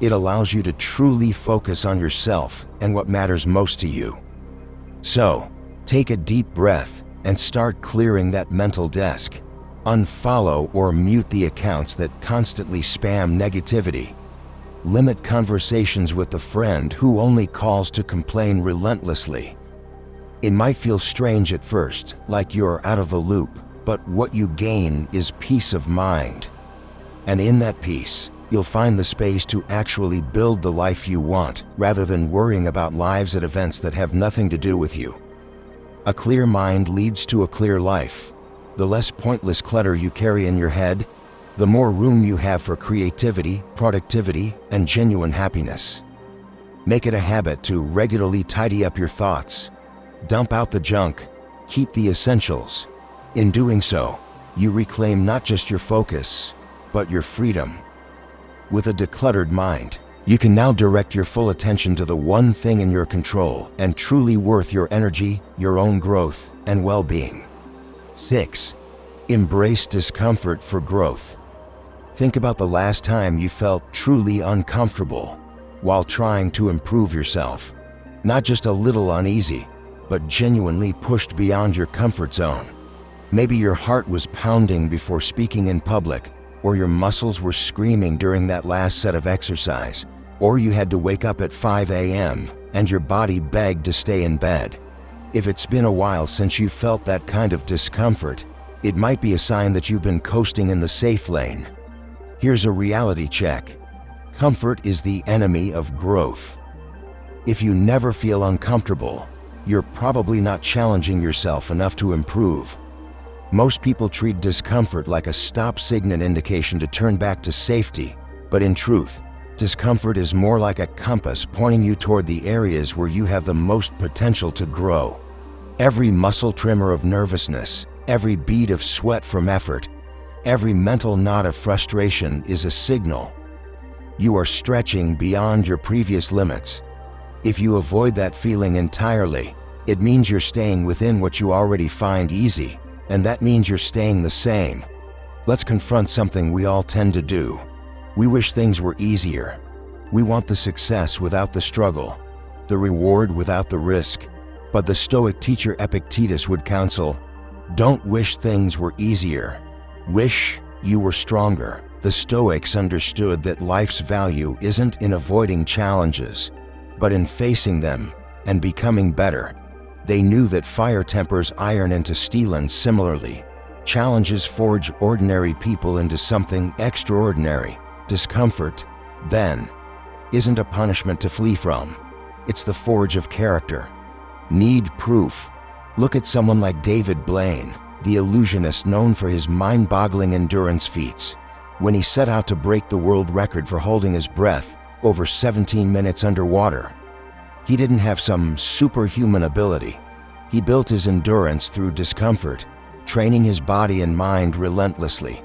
It allows you to truly focus on yourself and what matters most to you. So, take a deep breath and start clearing that mental desk. Unfollow or mute the accounts that constantly spam negativity. Limit conversations with the friend who only calls to complain relentlessly. It might feel strange at first, like you're out of the loop, but what you gain is peace of mind. And in that peace, you'll find the space to actually build the life you want, rather than worrying about lives and events that have nothing to do with you. A clear mind leads to a clear life. The less pointless clutter you carry in your head, the more room you have for creativity, productivity, and genuine happiness. Make it a habit to regularly tidy up your thoughts. Dump out the junk, keep the essentials. In doing so, you reclaim not just your focus, but your freedom. With a decluttered mind, you can now direct your full attention to the one thing in your control and truly worth your energy, your own growth, and well-being. 6. Embrace discomfort for growth. Think about the last time you felt truly uncomfortable while trying to improve yourself. Not just a little uneasy, but genuinely pushed beyond your comfort zone. Maybe your heart was pounding before speaking in public, or your muscles were screaming during that last set of exercise, or you had to wake up at 5 a.m. and your body begged to stay in bed. If it's been a while since you felt that kind of discomfort, it might be a sign that you've been coasting in the safe lane. Here's a reality check. Comfort is the enemy of growth. If you never feel uncomfortable, you're probably not challenging yourself enough to improve. Most people treat discomfort like a stop signal indication to turn back to safety, but in truth, discomfort is more like a compass pointing you toward the areas where you have the most potential to grow. Every muscle tremor of nervousness, every bead of sweat from effort, every mental knot of frustration is a signal. You are stretching beyond your previous limits. If you avoid that feeling entirely, it means you're staying within what you already find easy, and that means you're staying the same. Let's confront something we all tend to do. We wish things were easier. We want the success without the struggle, the reward without the risk. But the Stoic teacher Epictetus would counsel, don't wish things were easier. Wish you were stronger. The Stoics understood that life's value isn't in avoiding challenges, but in facing them and becoming better. They knew that fire tempers iron into steel, and similarly, challenges forge ordinary people into something extraordinary. Discomfort, then, isn't a punishment to flee from. It's the forge of character. Need proof? Look at someone like David Blaine, the illusionist known for his mind-boggling endurance feats. When he set out to break the world record for holding his breath over 17 minutes underwater, he didn't have some superhuman ability. He built his endurance through discomfort, training his body and mind relentlessly.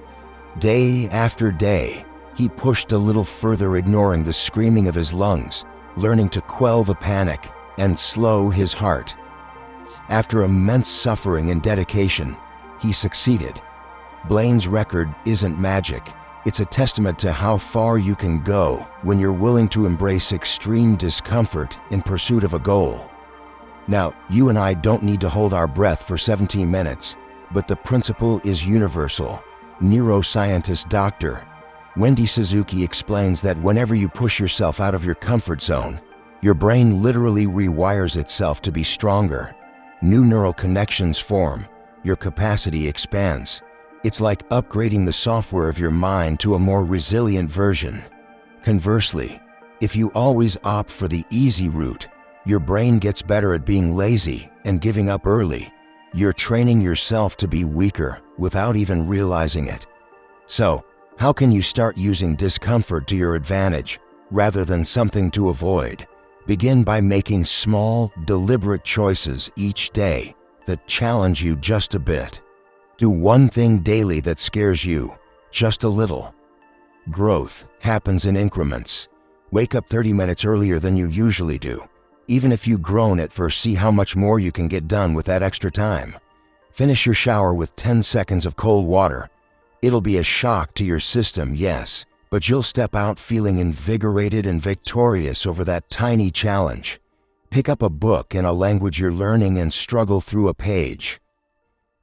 Day after day, he pushed a little further, ignoring the screaming of his lungs, learning to quell the panic and slow his heart. After immense suffering and dedication, he succeeded. Blaine's record isn't magic. It's a testament to how far you can go when you're willing to embrace extreme discomfort in pursuit of a goal. Now, you and I don't need to hold our breath for 17 minutes, but the principle is universal. Neuroscientist Dr. Wendy Suzuki explains that whenever you push yourself out of your comfort zone, your brain literally rewires itself to be stronger. New neural connections form, your capacity expands. It's like upgrading the software of your mind to a more resilient version. Conversely, if you always opt for the easy route, your brain gets better at being lazy and giving up early. You're training yourself to be weaker without even realizing it. So, how can you start using discomfort to your advantage rather than something to avoid? Begin by making small, deliberate choices each day that challenge you just a bit. Do one thing daily that scares you, just a little. Growth happens in increments. Wake up 30 minutes earlier than you usually do. Even if you groan at first, see how much more you can get done with that extra time. Finish your shower with 10 seconds of cold water. It'll be a shock to your system, yes, but you'll step out feeling invigorated and victorious over that tiny challenge. Pick up a book in a language you're learning and struggle through a page.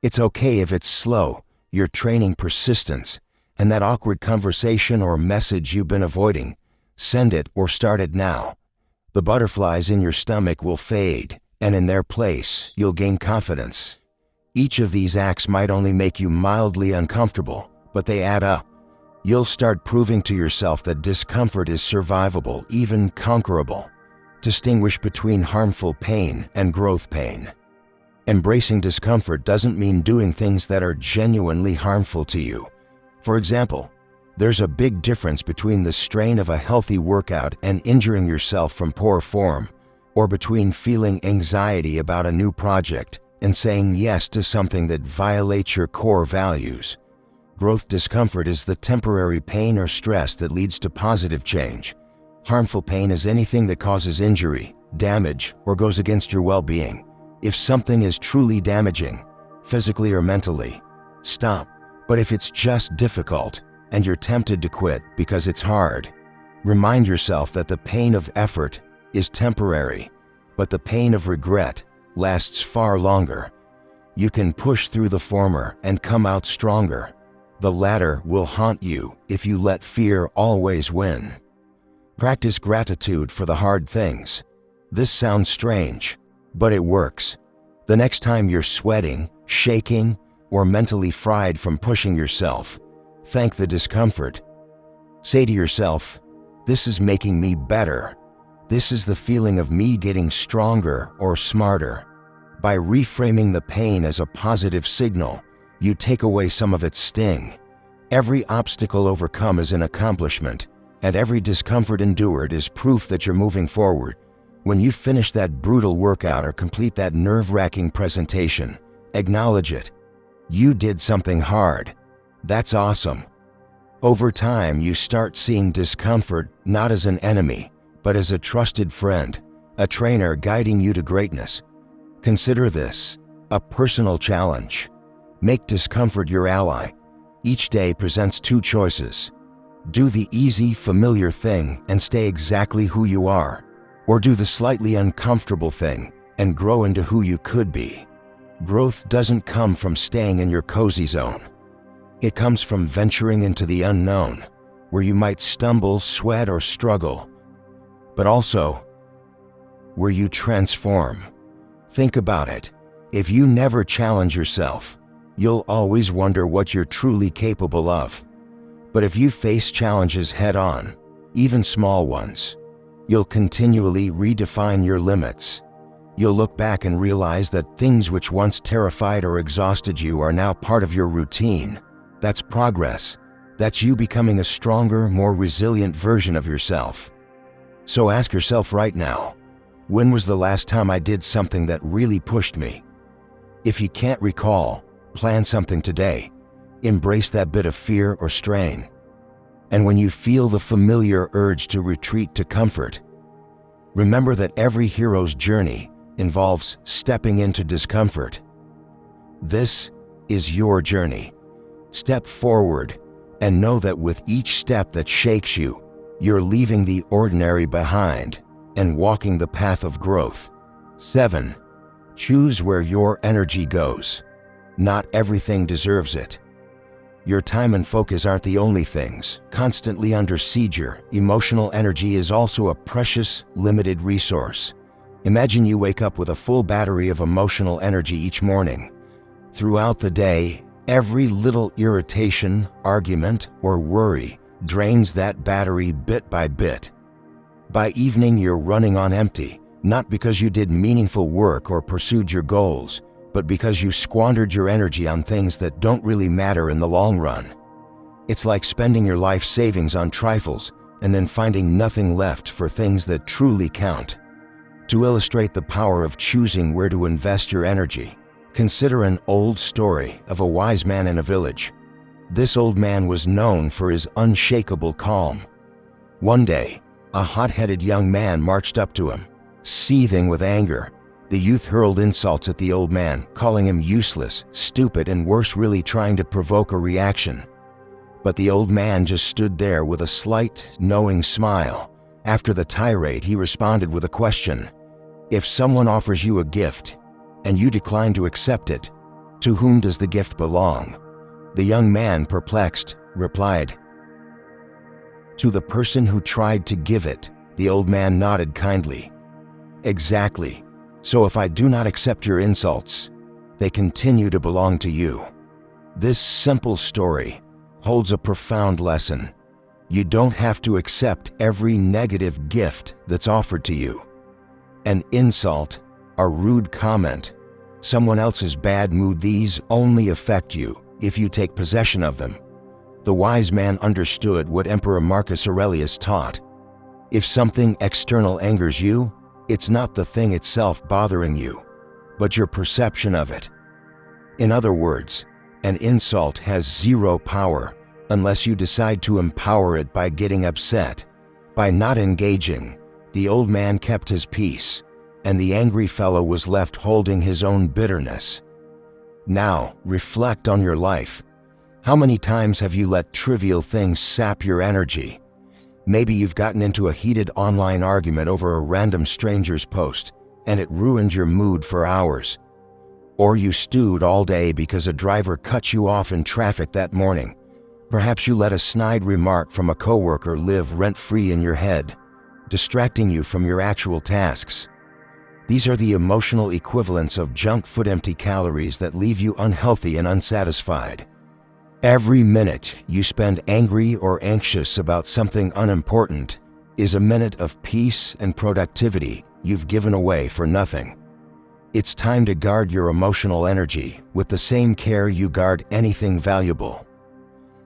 It's okay if it's slow. You're training persistence, and that awkward conversation or message you've been avoiding, send it or start it now. The butterflies in your stomach will fade, and in their place, you'll gain confidence. Each of these acts might only make you mildly uncomfortable, but they add up. You'll start proving to yourself that discomfort is survivable, even conquerable. Distinguish between harmful pain and growth pain. Embracing discomfort doesn't mean doing things that are genuinely harmful to you. For example, there's a big difference between the strain of a healthy workout and injuring yourself from poor form, or between feeling anxiety about a new project and saying yes to something that violates your core values. Growth discomfort is the temporary pain or stress that leads to positive change. Harmful pain is anything that causes injury, damage, or goes against your well-being. If something is truly damaging, physically or mentally, stop. But if it's just difficult and you're tempted to quit because it's hard, remind yourself that the pain of effort is temporary, but the pain of regret lasts far longer. You can push through the former and come out stronger. The latter will haunt you if you let fear always win. Practice gratitude for the hard things. This sounds strange, but it works. The next time you're sweating, shaking, or mentally fried from pushing yourself, thank the discomfort. Say to yourself, this is making me better. This is the feeling of me getting stronger or smarter. By reframing the pain as a positive signal, you take away some of its sting. Every obstacle overcome is an accomplishment, and every discomfort endured is proof that you're moving forward. When you finish that brutal workout or complete that nerve-wracking presentation, acknowledge it. You did something hard. That's awesome. Over time, you start seeing discomfort not as an enemy, but as a trusted friend, a trainer guiding you to greatness. Consider this a personal challenge. Make discomfort your ally. Each day presents two choices. Do the easy, familiar thing and stay exactly who you are, or do the slightly uncomfortable thing and grow into who you could be. Growth doesn't come from staying in your cozy zone. It comes from venturing into the unknown, where you might stumble, sweat, or struggle, but also where you transform. Think about it. If you never challenge yourself, you'll always wonder what you're truly capable of. But if you face challenges head-on, even small ones, you'll continually redefine your limits. You'll look back and realize that things which once terrified or exhausted you are now part of your routine. That's progress. That's you becoming a stronger, more resilient version of yourself. So ask yourself right now, when was the last time I did something that really pushed me? If you can't recall, plan something today. Embrace that bit of fear or strain. And when you feel the familiar urge to retreat to comfort, remember that every hero's journey involves stepping into discomfort. This is your journey. Step forward and know that with each step that shakes you, you're leaving the ordinary behind and walking the path of growth. 7. Choose where your energy goes. Not everything deserves it. Your time and focus aren't the only things constantly under siege. Emotional energy is also a precious, limited resource. Imagine you wake up with a full battery of emotional energy each morning. Throughout the day, every little irritation, argument, or worry drains that battery bit by bit. By evening, you're running on empty, not because you did meaningful work or pursued your goals, but because you squandered your energy on things that don't really matter in the long run. It's like spending your life savings on trifles and then finding nothing left for things that truly count. To illustrate the power of choosing where to invest your energy, consider an old story of a wise man in a village. This old man was known for his unshakable calm. One day, a hot-headed young man marched up to him. Seething with anger, the youth hurled insults at the old man, calling him useless, stupid, and worse, really trying to provoke a reaction. But the old man just stood there with a slight, knowing smile. After the tirade, he responded with a question. If someone offers you a gift, and you decline to accept it, to whom does the gift belong? The young man, perplexed, replied, to the person who tried to give it. The old man nodded kindly. Exactly. So if I do not accept your insults, they continue to belong to you. This simple story holds a profound lesson. You don't have to accept every negative gift that's offered to you. An insult, a rude comment, someone else's bad mood, these only affect you if you take possession of them. The wise man understood what Emperor Marcus Aurelius taught. If something external angers you, it's not the thing itself bothering you, but your perception of it. In other words, an insult has zero power unless you decide to empower it by getting upset. By not engaging, the old man kept his peace, and the angry fellow was left holding his own bitterness. Now, reflect on your life. How many times have you let trivial things sap your energy? Maybe you've gotten into a heated online argument over a random stranger's post, and it ruined your mood for hours. Or you stewed all day because a driver cut you off in traffic that morning. Perhaps you let a snide remark from a coworker live rent-free in your head, distracting you from your actual tasks. These are the emotional equivalents of junk food, empty calories that leave you unhealthy and unsatisfied. Every minute you spend angry or anxious about something unimportant is a minute of peace and productivity you've given away for nothing. It's time to guard your emotional energy with the same care you guard anything valuable.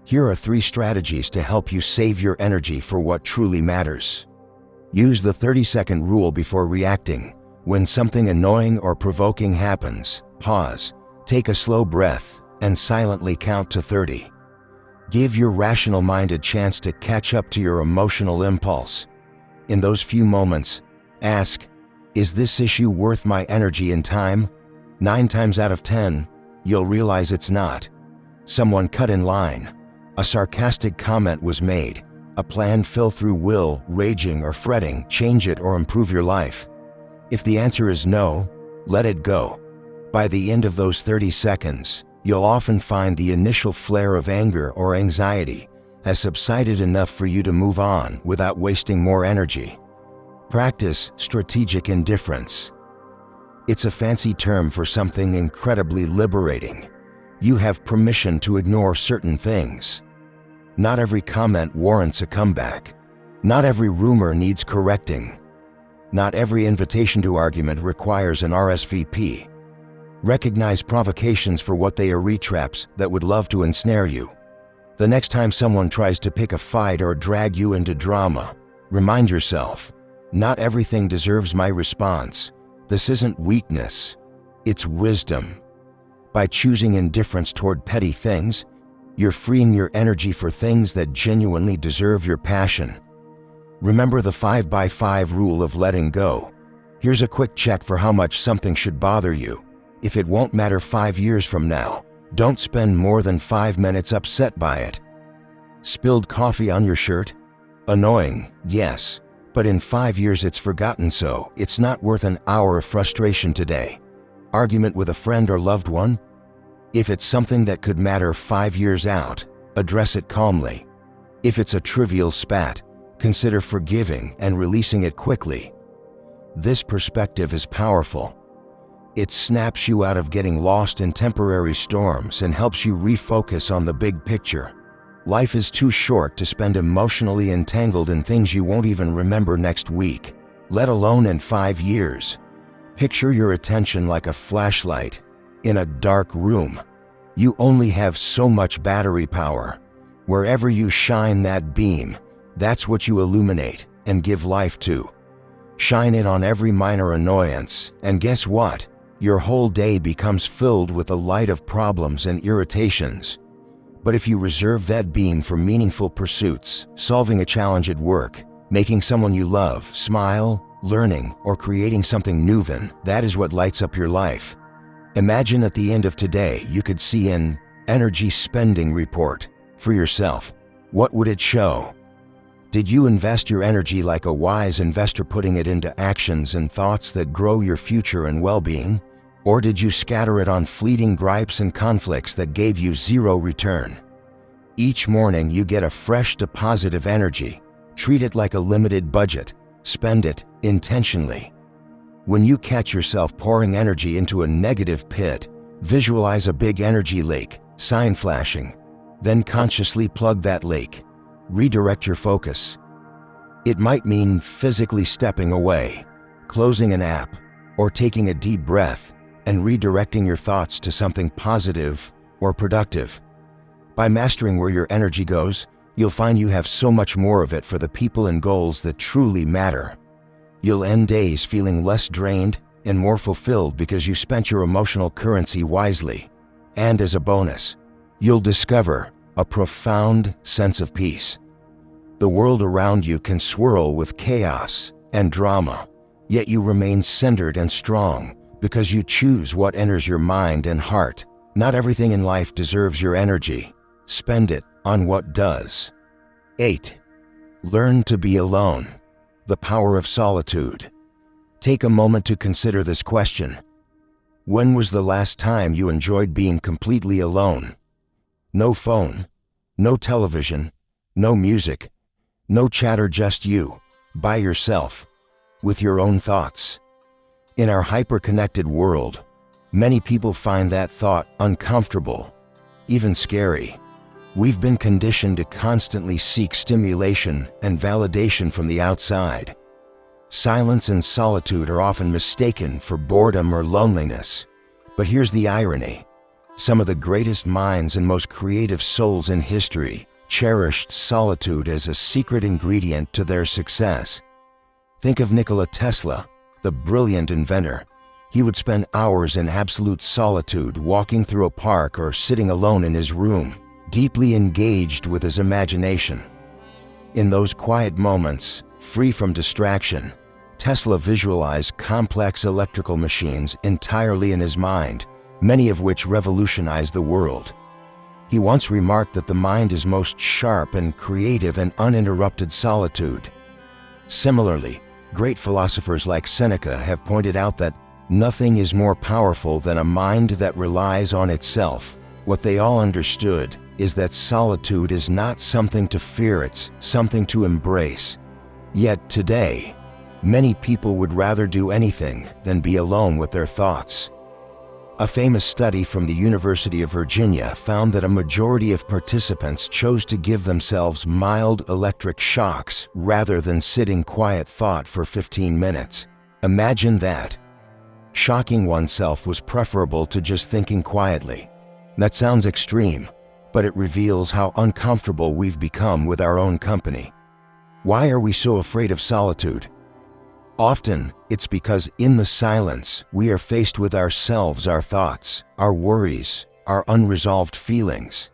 Here are 3 strategies to help you save your energy for what truly matters. Use the 30-second rule before reacting. When something annoying or provoking happens, pause, take a slow breath, and silently count to 30. Give your rational mind a chance to catch up to your emotional impulse. In those few moments, ask, is this issue worth my energy and time? 9 times out of 10, you'll realize it's not. Someone cut in line. A sarcastic comment was made. A plan fell through. Will raging or fretting change it or improve your life? If the answer is no, let it go. By the end of those 30 seconds, you'll often find the initial flare of anger or anxiety has subsided enough for you to move on without wasting more energy. Practice strategic indifference. It's a fancy term for something incredibly liberating. You have permission to ignore certain things. Not every comment warrants a comeback. Not every rumor needs correcting. Not every invitation to argument requires an RSVP. Recognize provocations for what they are: traps that would love to ensnare you. The next time someone tries to pick a fight or drag you into drama, remind yourself, not everything deserves my response. This isn't weakness, it's wisdom. By choosing indifference toward petty things, you're freeing your energy for things that genuinely deserve your passion. Remember the 5x5 rule of letting go. Here's a quick check for how much something should bother you. If it won't matter 5 years from now, don't spend more than 5 minutes upset by it. Spilled coffee on your shirt? Annoying, yes, but in 5 years it's forgotten, so it's not worth an hour of frustration today. Argument with a friend or loved one? If it's something that could matter 5 years out, address it calmly. If it's a trivial spat, consider forgiving and releasing it quickly. This perspective is powerful. It snaps you out of getting lost in temporary storms and helps you refocus on the big picture. Life is too short to spend emotionally entangled in things you won't even remember next week, let alone in 5 years. Picture your attention like a flashlight in a dark room. You only have so much battery power. Wherever you shine that beam, that's what you illuminate and give life to. Shine it on every minor annoyance, and guess what? Your whole day becomes filled with the light of problems and irritations. But if you reserve that beam for meaningful pursuits, solving a challenge at work, making someone you love smile, learning, or creating something new, then that is what lights up your life. Imagine at the end of today you could see an energy spending report for yourself. What would it show? Did you invest your energy like a wise investor, putting it into actions and thoughts that grow your future and well-being? Or did you scatter it on fleeting gripes and conflicts that gave you zero return? Each morning you get a fresh deposit of energy. Treat it like a limited budget. Spend it intentionally. When you catch yourself pouring energy into a negative pit, visualize a big energy lake, sign flashing. Then consciously plug that lake. Redirect your focus. It might mean physically stepping away, closing an app, or taking a deep breath and redirecting your thoughts to something positive or productive. By mastering where your energy goes, you'll find you have so much more of it for the people and goals that truly matter. You'll end days feeling less drained and more fulfilled because you spent your emotional currency wisely. And as a bonus, you'll discover a profound sense of peace. The world around you can swirl with chaos and drama, yet you remain centered and strong because you choose what enters your mind and heart. Not everything in life deserves your energy. Spend it on what does. 8. Learn to be alone. The power of solitude. Take a moment to consider this question. When was the last time you enjoyed being completely alone? No phone, no television, no music, no chatter, just you, by yourself, with your own thoughts. In our hyper-connected world, many people find that thought uncomfortable, even scary. We've been conditioned to constantly seek stimulation and validation from the outside. Silence and solitude are often mistaken for boredom or loneliness. But here's the irony. Some of the greatest minds and most creative souls in history cherished solitude as a secret ingredient to their success. Think of Nikola Tesla, the brilliant inventor. He would spend hours in absolute solitude, walking through a park or sitting alone in his room, deeply engaged with his imagination. In those quiet moments, free from distraction, Tesla visualized complex electrical machines entirely in his mind, many of which revolutionized the world. He once remarked that the mind is most sharp and creative in uninterrupted solitude. Similarly, great philosophers like Seneca have pointed out that nothing is more powerful than a mind that relies on itself. What they all understood is that solitude is not something to fear, it's something to embrace. Yet today, many people would rather do anything than be alone with their thoughts. A famous study from the University of Virginia found that a majority of participants chose to give themselves mild electric shocks rather than sit in quiet thought for 15 minutes. Imagine that. Shocking oneself was preferable to just thinking quietly. That sounds extreme, but it reveals how uncomfortable we've become with our own company. Why are we so afraid of solitude? Often, it's because in the silence, we are faced with ourselves, our thoughts, our worries, our unresolved feelings.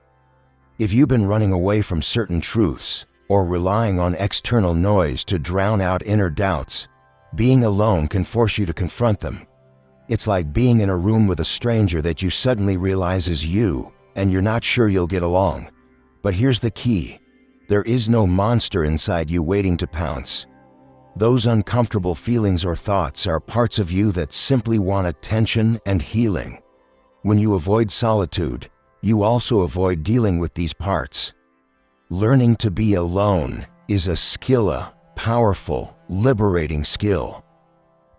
If you've been running away from certain truths or relying on external noise to drown out inner doubts, being alone can force you to confront them. It's like being in a room with a stranger that you suddenly realize is you, and you're not sure you'll get along. But here's the key. There is no monster inside you waiting to pounce. Those uncomfortable feelings or thoughts are parts of you that simply want attention and healing. When you avoid solitude, you also avoid dealing with these parts. Learning to be alone is a skill, a powerful, liberating skill.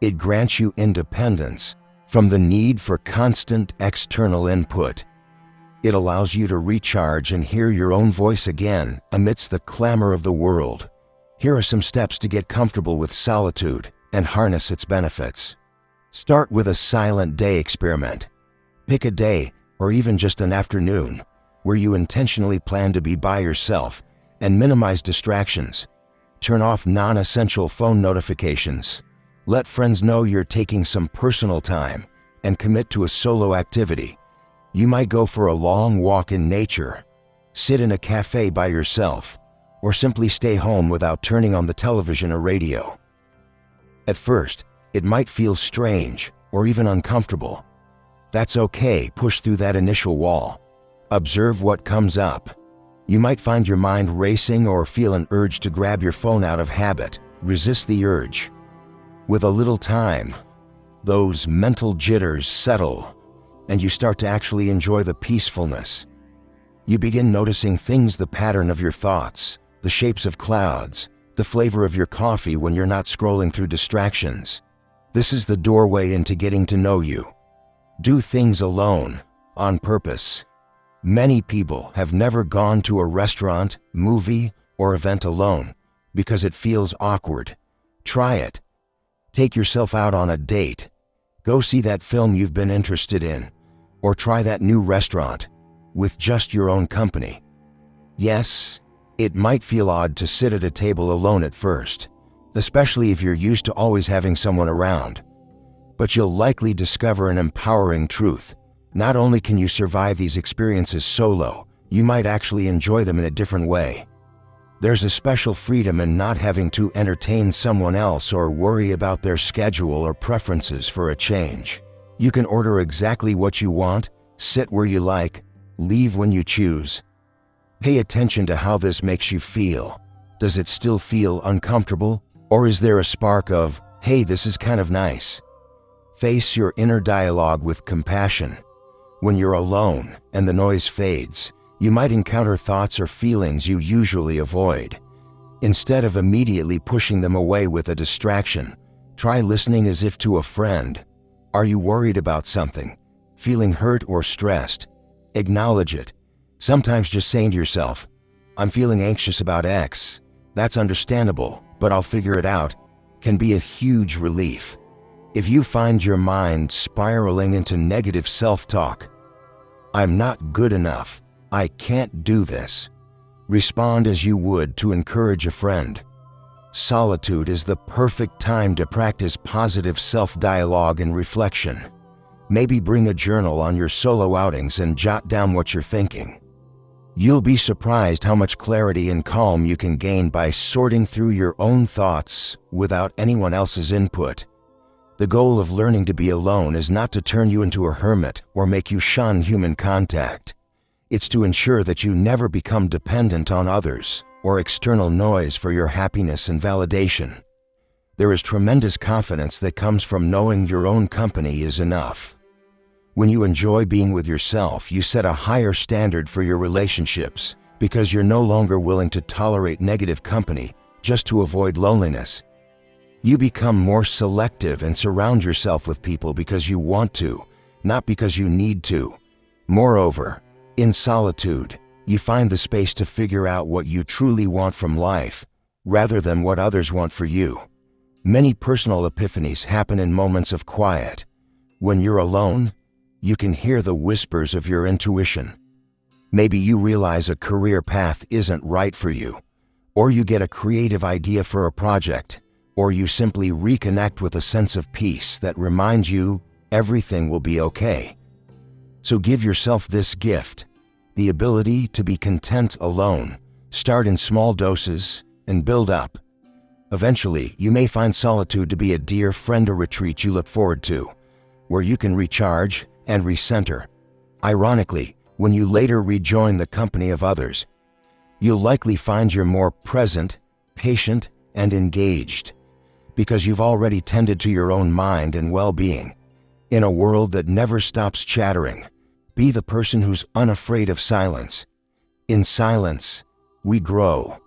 It grants you independence from the need for constant external input. It allows you to recharge and hear your own voice again amidst the clamor of the world. Here are some steps to get comfortable with solitude and harness its benefits. Start with a silent day experiment. Pick a day, or even just an afternoon, where you intentionally plan to be by yourself and minimize distractions. Turn off non-essential phone notifications. Let friends know you're taking some personal time and commit to a solo activity. You might go for a long walk in nature, sit in a cafe by yourself, or simply stay home without turning on the television or radio. At first, it might feel strange or even uncomfortable. That's okay, push through that initial wall. Observe what comes up. You might find your mind racing or feel an urge to grab your phone out of habit. Resist the urge. With a little time, those mental jitters settle, and you start to actually enjoy the peacefulness. You begin noticing things, the pattern of your thoughts, the shapes of clouds, the flavor of your coffee when you're not scrolling through distractions. This is the doorway into getting to know you. Do things alone, on purpose. Many people have never gone to a restaurant, movie, or event alone because it feels awkward. Try it. Take yourself out on a date. Go see that film you've been interested in, or try that new restaurant with just your own company. Yes, it might feel odd to sit at a table alone at first, especially if you're used to always having someone around. But you'll likely discover an empowering truth. Not only can you survive these experiences solo, you might actually enjoy them in a different way. There's a special freedom in not having to entertain someone else or worry about their schedule or preferences for a change. You can order exactly what you want, sit where you like, leave when you choose. Pay attention to how this makes you feel. Does it still feel uncomfortable? Or is there a spark of, hey, this is kind of nice? Face your inner dialogue with compassion. When you're alone and the noise fades, you might encounter thoughts or feelings you usually avoid. Instead of immediately pushing them away with a distraction, try listening as if to a friend. Are you worried about something? Feeling hurt or stressed? Acknowledge it. Sometimes just saying to yourself, I'm feeling anxious about X. That's understandable, but I'll figure it out, can be a huge relief. If you find your mind spiraling into negative self-talk, I'm not good enough, I can't do this, respond as you would to encourage a friend. Solitude is the perfect time to practice positive self-dialogue and reflection. Maybe bring a journal on your solo outings and jot down what you're thinking. You'll be surprised how much clarity and calm you can gain by sorting through your own thoughts without anyone else's input. The goal of learning to be alone is not to turn you into a hermit or make you shun human contact. It's to ensure that you never become dependent on others or external noise for your happiness and validation. There is tremendous confidence that comes from knowing your own company is enough. When you enjoy being with yourself, you set a higher standard for your relationships because you're no longer willing to tolerate negative company just to avoid loneliness. You become more selective and surround yourself with people because you want to, not because you need to. Moreover, in solitude, you find the space to figure out what you truly want from life, rather than what others want for you. Many personal epiphanies happen in moments of quiet. When you're alone, you can hear the whispers of your intuition. Maybe you realize a career path isn't right for you, or you get a creative idea for a project, or you simply reconnect with a sense of peace that reminds you everything will be okay. So give yourself this gift, the ability to be content alone. Start in small doses and build up. Eventually, you may find solitude to be a dear friend, a retreat you look forward to, where you can recharge and recenter. Ironically, when you later rejoin the company of others, you'll likely find you're more present, patient, and engaged, because you've already tended to your own mind and well-being. In a world that never stops chattering, be the person who's unafraid of silence. In silence, we grow,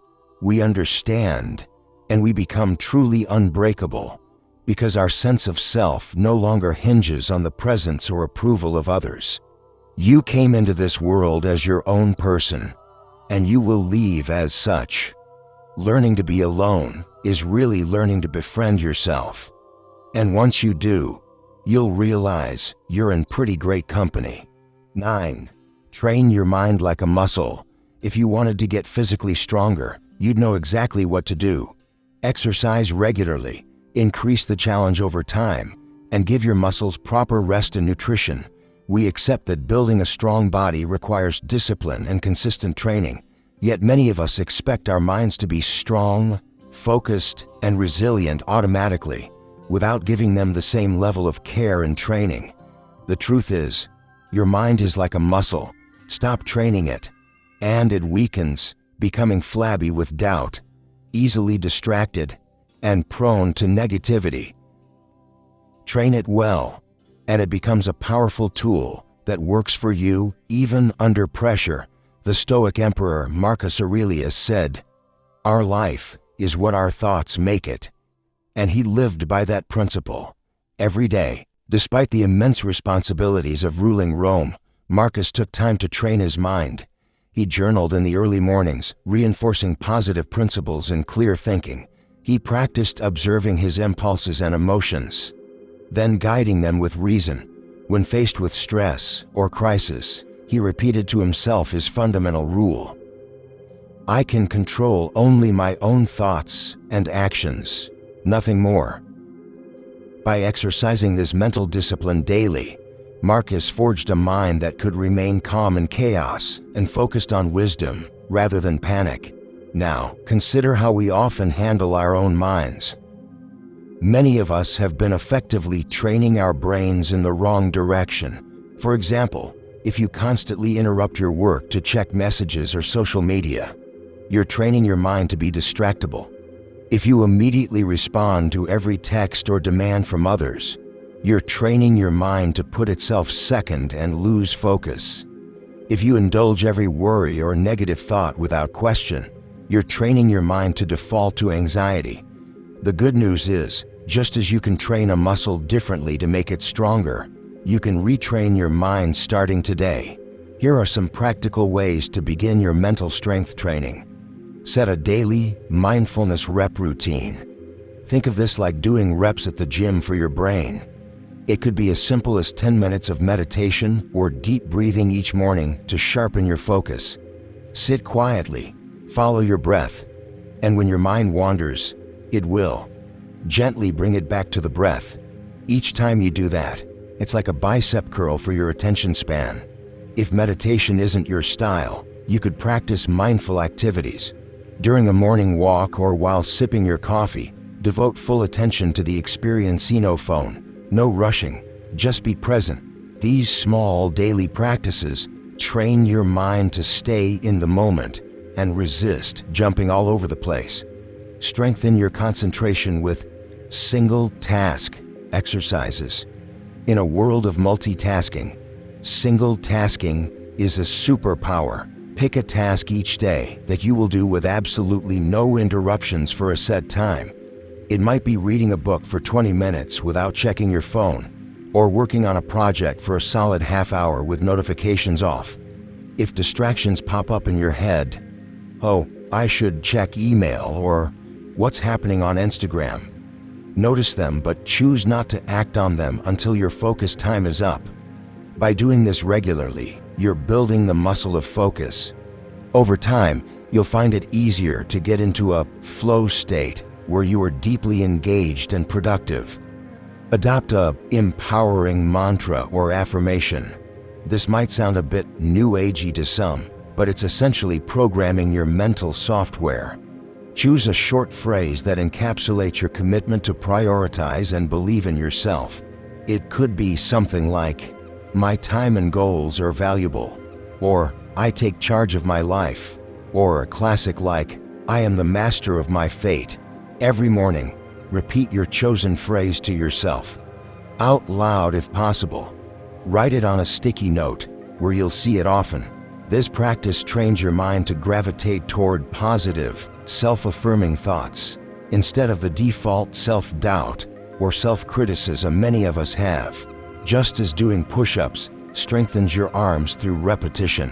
we understand, and we become truly unbreakable, because our sense of self no longer hinges on the presence or approval of others. You came into this world as your own person, and you will leave as such. Learning to be alone is really learning to befriend yourself. And once you do, you'll realize you're in pretty great company. 9. Train your mind like a muscle. If you wanted to get physically stronger, you'd know exactly what to do. Exercise regularly, increase the challenge over time, and give your muscles proper rest and nutrition. We accept that building a strong body requires discipline and consistent training, yet many of us expect our minds to be strong, focused, and resilient automatically, without giving them the same level of care and training. The truth is, your mind is like a muscle. Stop training it, and it weakens, becoming flabby with doubt, easily distracted, and prone to negativity. Train it well, and it becomes a powerful tool that works for you even under pressure. The Stoic Emperor Marcus Aurelius said, "Our life is what our thoughts make it." And he lived by that principle. Every day, despite the immense responsibilities of ruling Rome, Marcus took time to train his mind. He journaled in the early mornings, reinforcing positive principles and clear thinking. He practiced observing his impulses and emotions, then guiding them with reason. When faced with stress or crisis, he repeated to himself his fundamental rule: "I can control only my own thoughts and actions, nothing more." By exercising this mental discipline daily, Marcus forged a mind that could remain calm in chaos and focused on wisdom rather than panic. Now, consider how we often handle our own minds. Many of us have been effectively training our brains in the wrong direction. For example, if you constantly interrupt your work to check messages or social media, you're training your mind to be distractible. If you immediately respond to every text or demand from others, you're training your mind to put itself second and lose focus. If you indulge every worry or negative thought without question, you're training your mind to default to anxiety. The good news is, just as you can train a muscle differently to make it stronger, you can retrain your mind starting today. Here are some practical ways to begin your mental strength training. Set a daily mindfulness rep routine. Think of this like doing reps at the gym for your brain. It could be as simple as 10 minutes of meditation or deep breathing each morning to sharpen your focus. Sit quietly, follow your breath, and when your mind wanders, it will. Gently bring it back to the breath. Each time you do that, it's like a bicep curl for your attention span. If meditation isn't your style, you could practice mindful activities. During a morning walk or while sipping your coffee, Devote full attention to the experience, no phone, no rushing, just be present. These small daily practices train your mind to stay in the moment and resist jumping all over the place. Strengthen your concentration with single task exercises. In a world of multitasking, single tasking is a superpower. Pick a task each day that you will do with absolutely no interruptions for a set time. It might be reading a book for 20 minutes without checking your phone, or working on a project for a solid half hour with notifications off. If distractions pop up in your head, "Oh, I should check email," or "What's happening on Instagram?" Notice them, but choose not to act on them until your focus time is up. By doing this regularly, you're building the muscle of focus. Over time, you'll find it easier to get into a flow state where you are deeply engaged and productive. Adopt a empowering mantra or affirmation. This might sound a bit new agey to some, but it's essentially programming your mental software. Choose a short phrase that encapsulates your commitment to prioritize and believe in yourself. It could be something like, "My time and goals are valuable," or "I take charge of my life," or a classic like, "I am the master of my fate." Every morning, repeat your chosen phrase to yourself, out loud if possible. Write it on a sticky note where you'll see it often. This practice trains your mind to gravitate toward positive, self-affirming thoughts, instead of the default self-doubt or self-criticism many of us have. Just as doing push-ups strengthens your arms through repetition,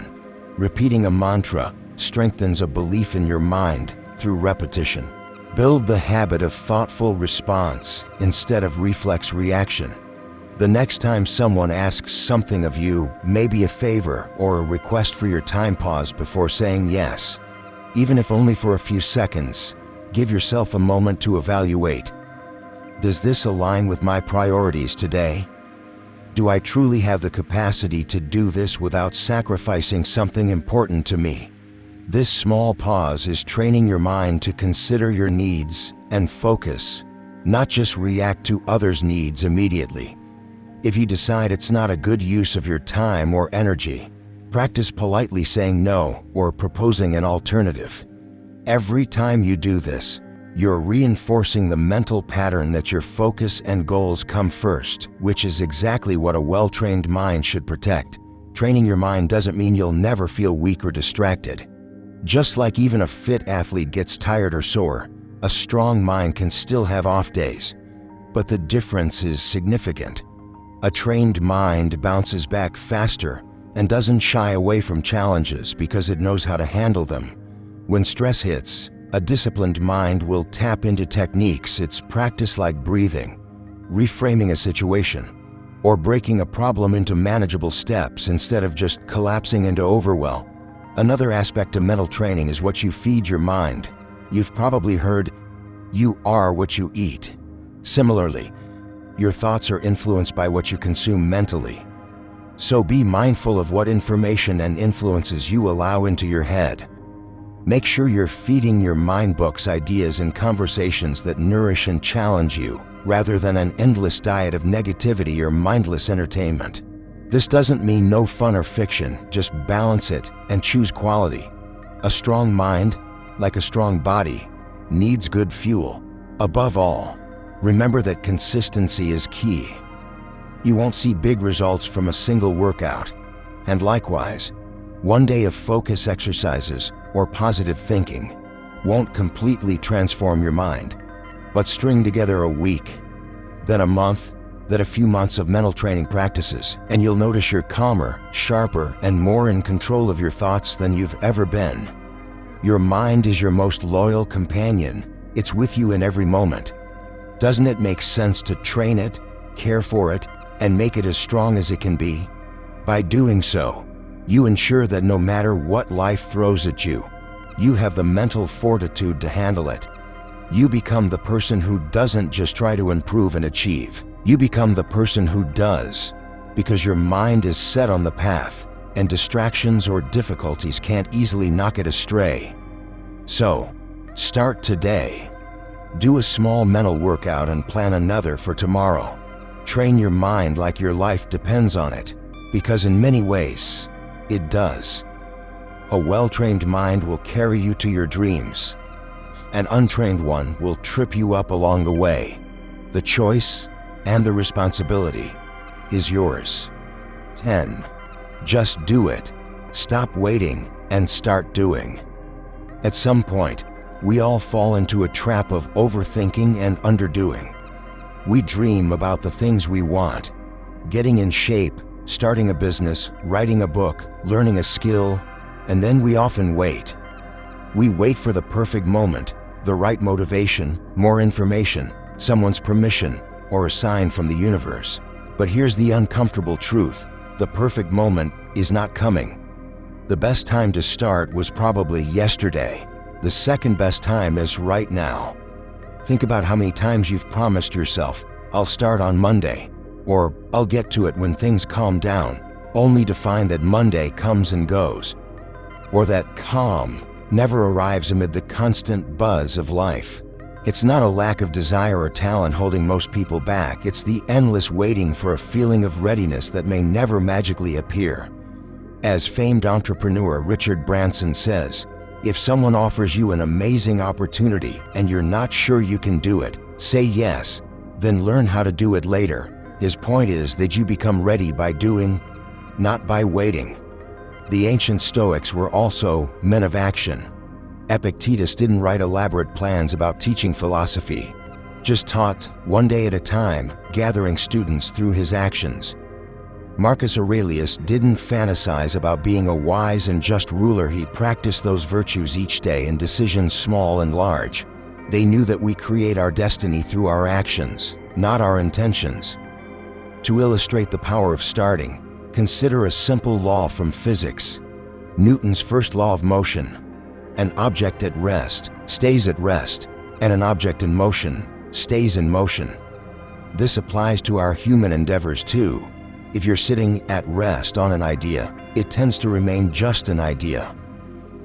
repeating a mantra strengthens a belief in your mind through repetition. Build the habit of thoughtful response instead of reflex reaction. The next time someone asks something of you, maybe a favor or a request for your time, pause before saying yes. Even if only for a few seconds, give yourself a moment to evaluate. Does this align with my priorities today? Do I truly have the capacity to do this without sacrificing something important to me? This small pause is training your mind to consider your needs and focus, not just react to others' needs immediately. If you decide it's not a good use of your time or energy, practice politely saying no or proposing an alternative. Every time you do this, you're reinforcing the mental pattern that your focus and goals come first, which is exactly what a well-trained mind should protect. Training your mind doesn't mean you'll never feel weak or distracted. Just like even a fit athlete gets tired or sore, a strong mind can still have off days. But the difference is significant. A trained mind bounces back faster and doesn't shy away from challenges because it knows how to handle them. When stress hits, a disciplined mind will tap into techniques it's practiced, like breathing, reframing a situation, or breaking a problem into manageable steps instead of just collapsing into overwhelm. Another aspect of mental training is what you feed your mind. You've probably heard, "You are what you eat." Similarly, your thoughts are influenced by what you consume mentally. So be mindful of what information and influences you allow into your head. Make sure you're feeding your mind books ideas and conversations that nourish and challenge you, rather than an endless diet of negativity or mindless entertainment. This doesn't mean no fun or fiction, just balance it and choose quality. A strong mind, like a strong body, needs good fuel. Above all, remember that consistency is key. You won't see big results from a single workout. And likewise, one day of focus exercises or positive thinking won't completely transform your mind. But string together a week, then a month, then a few months of mental training practices, and you'll notice you're calmer, sharper, and more in control of your thoughts than you've ever been. Your mind is your most loyal companion. It's with you in every moment. Doesn't it make sense to train it, care for it, and make it as strong as it can be? By doing so, you ensure that no matter what life throws at you, you have the mental fortitude to handle it. You become the person who doesn't just try to improve and achieve. You become the person who does, because your mind is set on the path, and distractions or difficulties can't easily knock it astray. So, start today. Do a small mental workout and plan another for tomorrow. Train your mind like your life depends on it, because in many ways, it does. A well-trained mind will carry you to your dreams. An untrained one will trip you up along the way. The choice and the responsibility is yours. 10. Just do it. Stop waiting and start doing. At some point, we all fall into a trap of overthinking and underdoing. We dream about the things we want, getting in shape, starting a business, writing a book, learning a skill, and then we often wait. We wait for the perfect moment, the right motivation, more information, someone's permission, or a sign from the universe. But here's the uncomfortable truth: the perfect moment is not coming. The best time to start was probably yesterday. The second best time is right now. Think about how many times you've promised yourself, "I'll start on Monday," or "I'll get to it when things calm down," only to find that Monday comes and goes, or that calm never arrives amid the constant buzz of life. It's not a lack of desire or talent holding most people back, it's the endless waiting for a feeling of readiness that may never magically appear. As famed entrepreneur Richard Branson says, if someone offers you an amazing opportunity and you're not sure you can do it, say yes, then learn how to do it later. His point is that you become ready by doing, not by waiting. The ancient Stoics were also men of action. Epictetus didn't write elaborate plans about teaching philosophy, just taught one day at a time, gathering students through his actions. Marcus Aurelius didn't fantasize about being a wise and just ruler. He practiced those virtues each day in decisions small and large. They knew that we create our destiny through our actions, not our intentions. To illustrate the power of starting, consider a simple law from physics. Newton's first law of motion. An object at rest stays at rest, and an object in motion stays in motion. This applies to our human endeavors too. If you're sitting at rest on an idea, it tends to remain just an idea.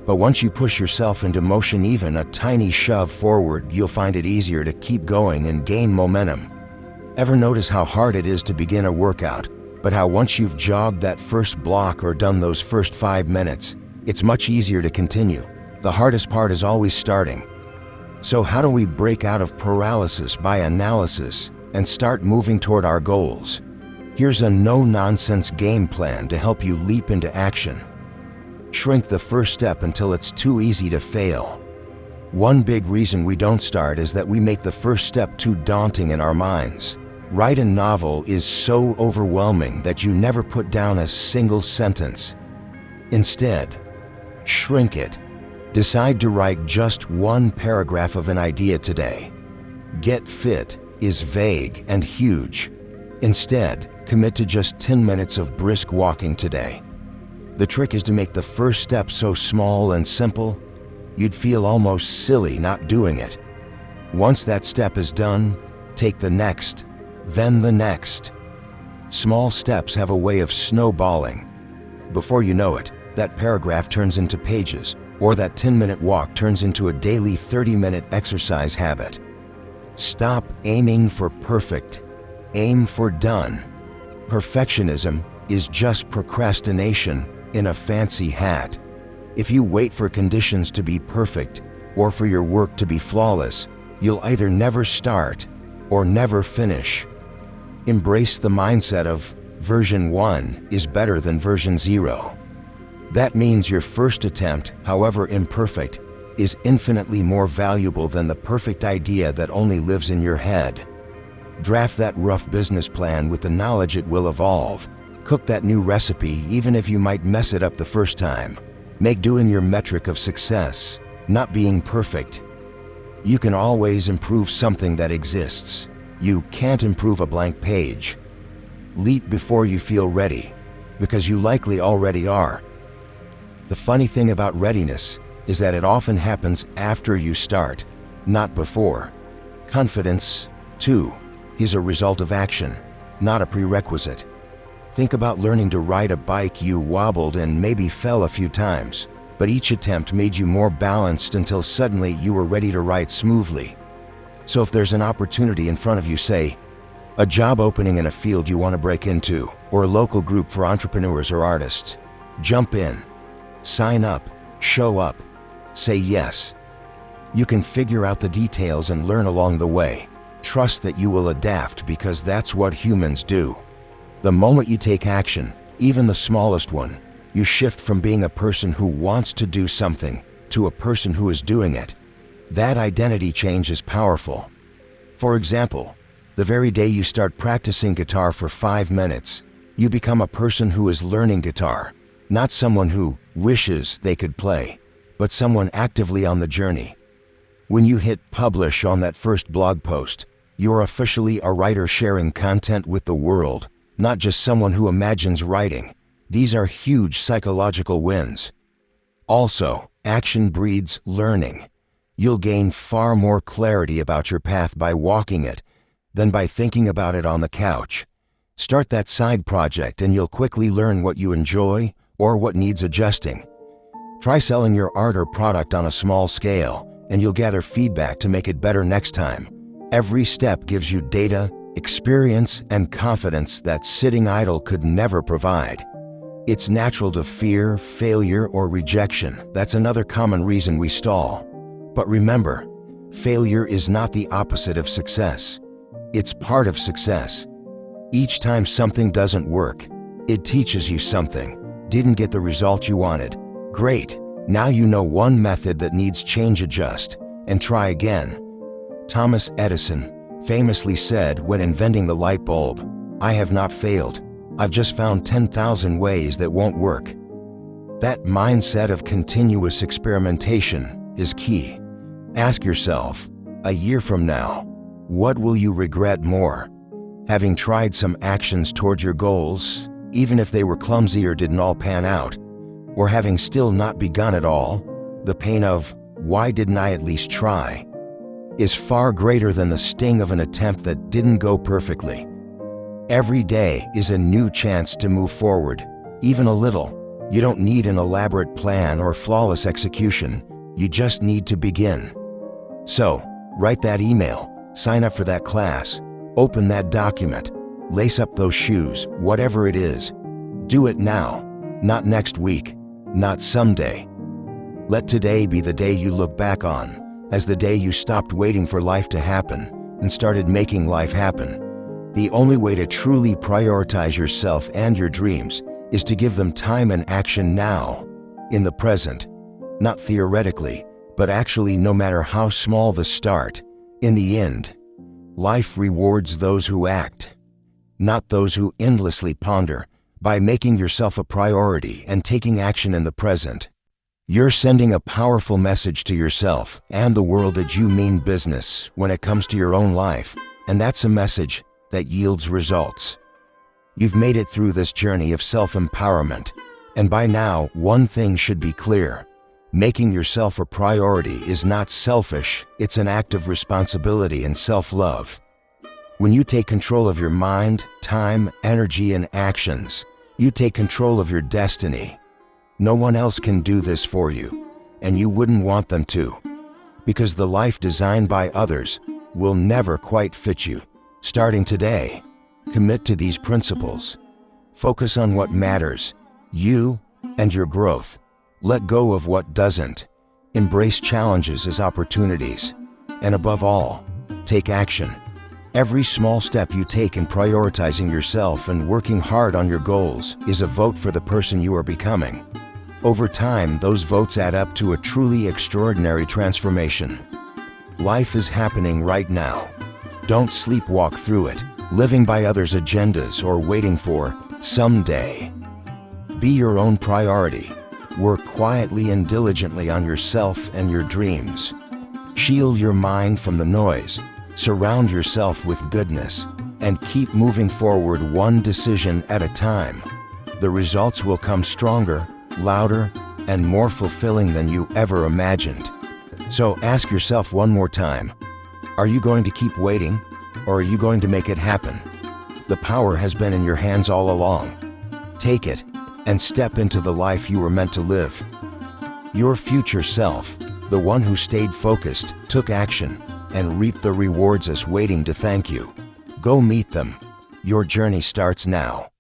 But once you push yourself into motion, even a tiny shove forward, you'll find it easier to keep going and gain momentum. Ever notice how hard it is to begin a workout, but how once you've jogged that first block or done those first 5 minutes, it's much easier to continue? The hardest part is always starting. So how do we break out of paralysis by analysis and start moving toward our goals? Here's a no-nonsense game plan to help you leap into action. Shrink the first step until it's too easy to fail. One big reason we don't start is that we make the first step too daunting in our minds. Write a novel is so overwhelming that you never put down a single sentence. Instead, shrink it. Decide to write just one paragraph of an idea today. Get fit is vague and huge. Instead, commit to just 10 minutes of brisk walking today. The trick is to make the first step so small and simple, you'd feel almost silly not doing it. Once that step is done, take the next, then the next. Small steps have a way of snowballing. Before you know it, that paragraph turns into pages, or that 10-minute walk turns into a daily 30-minute exercise habit. Stop aiming for perfect. Aim for done. Perfectionism is just procrastination in a fancy hat. If you wait for conditions to be perfect or for your work to be flawless, you'll either never start or never finish. Embrace the mindset of version 1 is better than version 0. That means your first attempt, however imperfect, is infinitely more valuable than the perfect idea that only lives in your head. Draft that rough business plan with the knowledge it will evolve. Cook that new recipe even if you might mess it up the first time. Make doing your metric of success, not being perfect. You can always improve something that exists. You can't improve a blank page. Leap before you feel ready, because you likely already are. The funny thing about readiness is that it often happens after you start, not before. Confidence, too, is a result of action, not a prerequisite. Think about learning to ride a bike. You wobbled and maybe fell a few times, but each attempt made you more balanced until suddenly you were ready to ride smoothly. So if there's an opportunity in front of you, say, a job opening in a field you want to break into, or a local group for entrepreneurs or artists, jump in, sign up, show up, say yes. You can figure out the details and learn along the way. Trust that you will adapt because that's what humans do. The moment you take action, even the smallest one, you shift from being a person who wants to do something to a person who is doing it. That identity change is powerful. For example, the very day you start practicing guitar for 5 minutes, you become a person who is learning guitar, not someone who wishes they could play, but someone actively on the journey. When you hit publish on that first blog post, you're officially a writer sharing content with the world, not just someone who imagines writing. These are huge psychological wins. Also, action breeds learning. You'll gain far more clarity about your path by walking it than by thinking about it on the couch. Start that side project and you'll quickly learn what you enjoy or what needs adjusting. Try selling your art or product on a small scale and you'll gather feedback to make it better next time. Every step gives you data, experience, and confidence that sitting idle could never provide. It's natural to fear failure or rejection. That's another common reason we stall. But remember, failure is not the opposite of success. It's part of success. Each time something doesn't work, it teaches you something. Didn't get the result you wanted? Great. Now you know one method that needs change. Adjust and try again. Thomas Edison famously said when inventing the light bulb, "I have not failed. I've just found 10,000 ways that won't work." That mindset of continuous experimentation is key. Ask yourself, a year from now, what will you regret more? Having tried some actions towards your goals, even if they were clumsy or didn't all pan out, or having still not begun at all? The pain of, "Why didn't I at least try?" is far greater than the sting of an attempt that didn't go perfectly. Every day is a new chance to move forward, even a little. You don't need an elaborate plan or flawless execution. You just need to begin. So, write that email, sign up for that class, open that document, lace up those shoes, whatever it is. Do it now, not next week, not someday. Let today be the day you look back on as the day you stopped waiting for life to happen and started making life happen. The only way to truly prioritize yourself and your dreams is to give them time and action now, in the present. Not theoretically, but actually, no matter how small the start, in the end, life rewards those who act, not those who endlessly ponder. By making yourself a priority and taking action in the present, you're sending a powerful message to yourself and the world that you mean business when it comes to your own life, and that's a message that yields results. You've made it through this journey of self-empowerment, and by now, one thing should be clear. Making yourself a priority is not selfish, it's an act of responsibility and self-love. When you take control of your mind, time, energy, and actions, you take control of your destiny. No one else can do this for you, and you wouldn't want them to, because the life designed by others will never quite fit you. Starting today, commit to these principles. Focus on what matters, you and your growth. Let go of what doesn't. Embrace challenges as opportunities. And above all, take action. Every small step you take in prioritizing yourself and working hard on your goals is a vote for the person you are becoming. Over time, those votes add up to a truly extraordinary transformation. Life is happening right now. Don't sleepwalk through it, living by others' agendas or waiting for someday. Be your own priority. Work quietly and diligently on yourself and your dreams. Shield your mind from the noise, surround yourself with goodness, and keep moving forward one decision at a time. The results will come stronger, louder, and more fulfilling than you ever imagined. So ask yourself one more time, are you going to keep waiting, or are you going to make it happen? The power has been in your hands all along. Take it and step into the life you were meant to live. Your future self, the one who stayed focused, took action, and reap the rewards as waiting to thank you. Go meet them. Your journey starts now.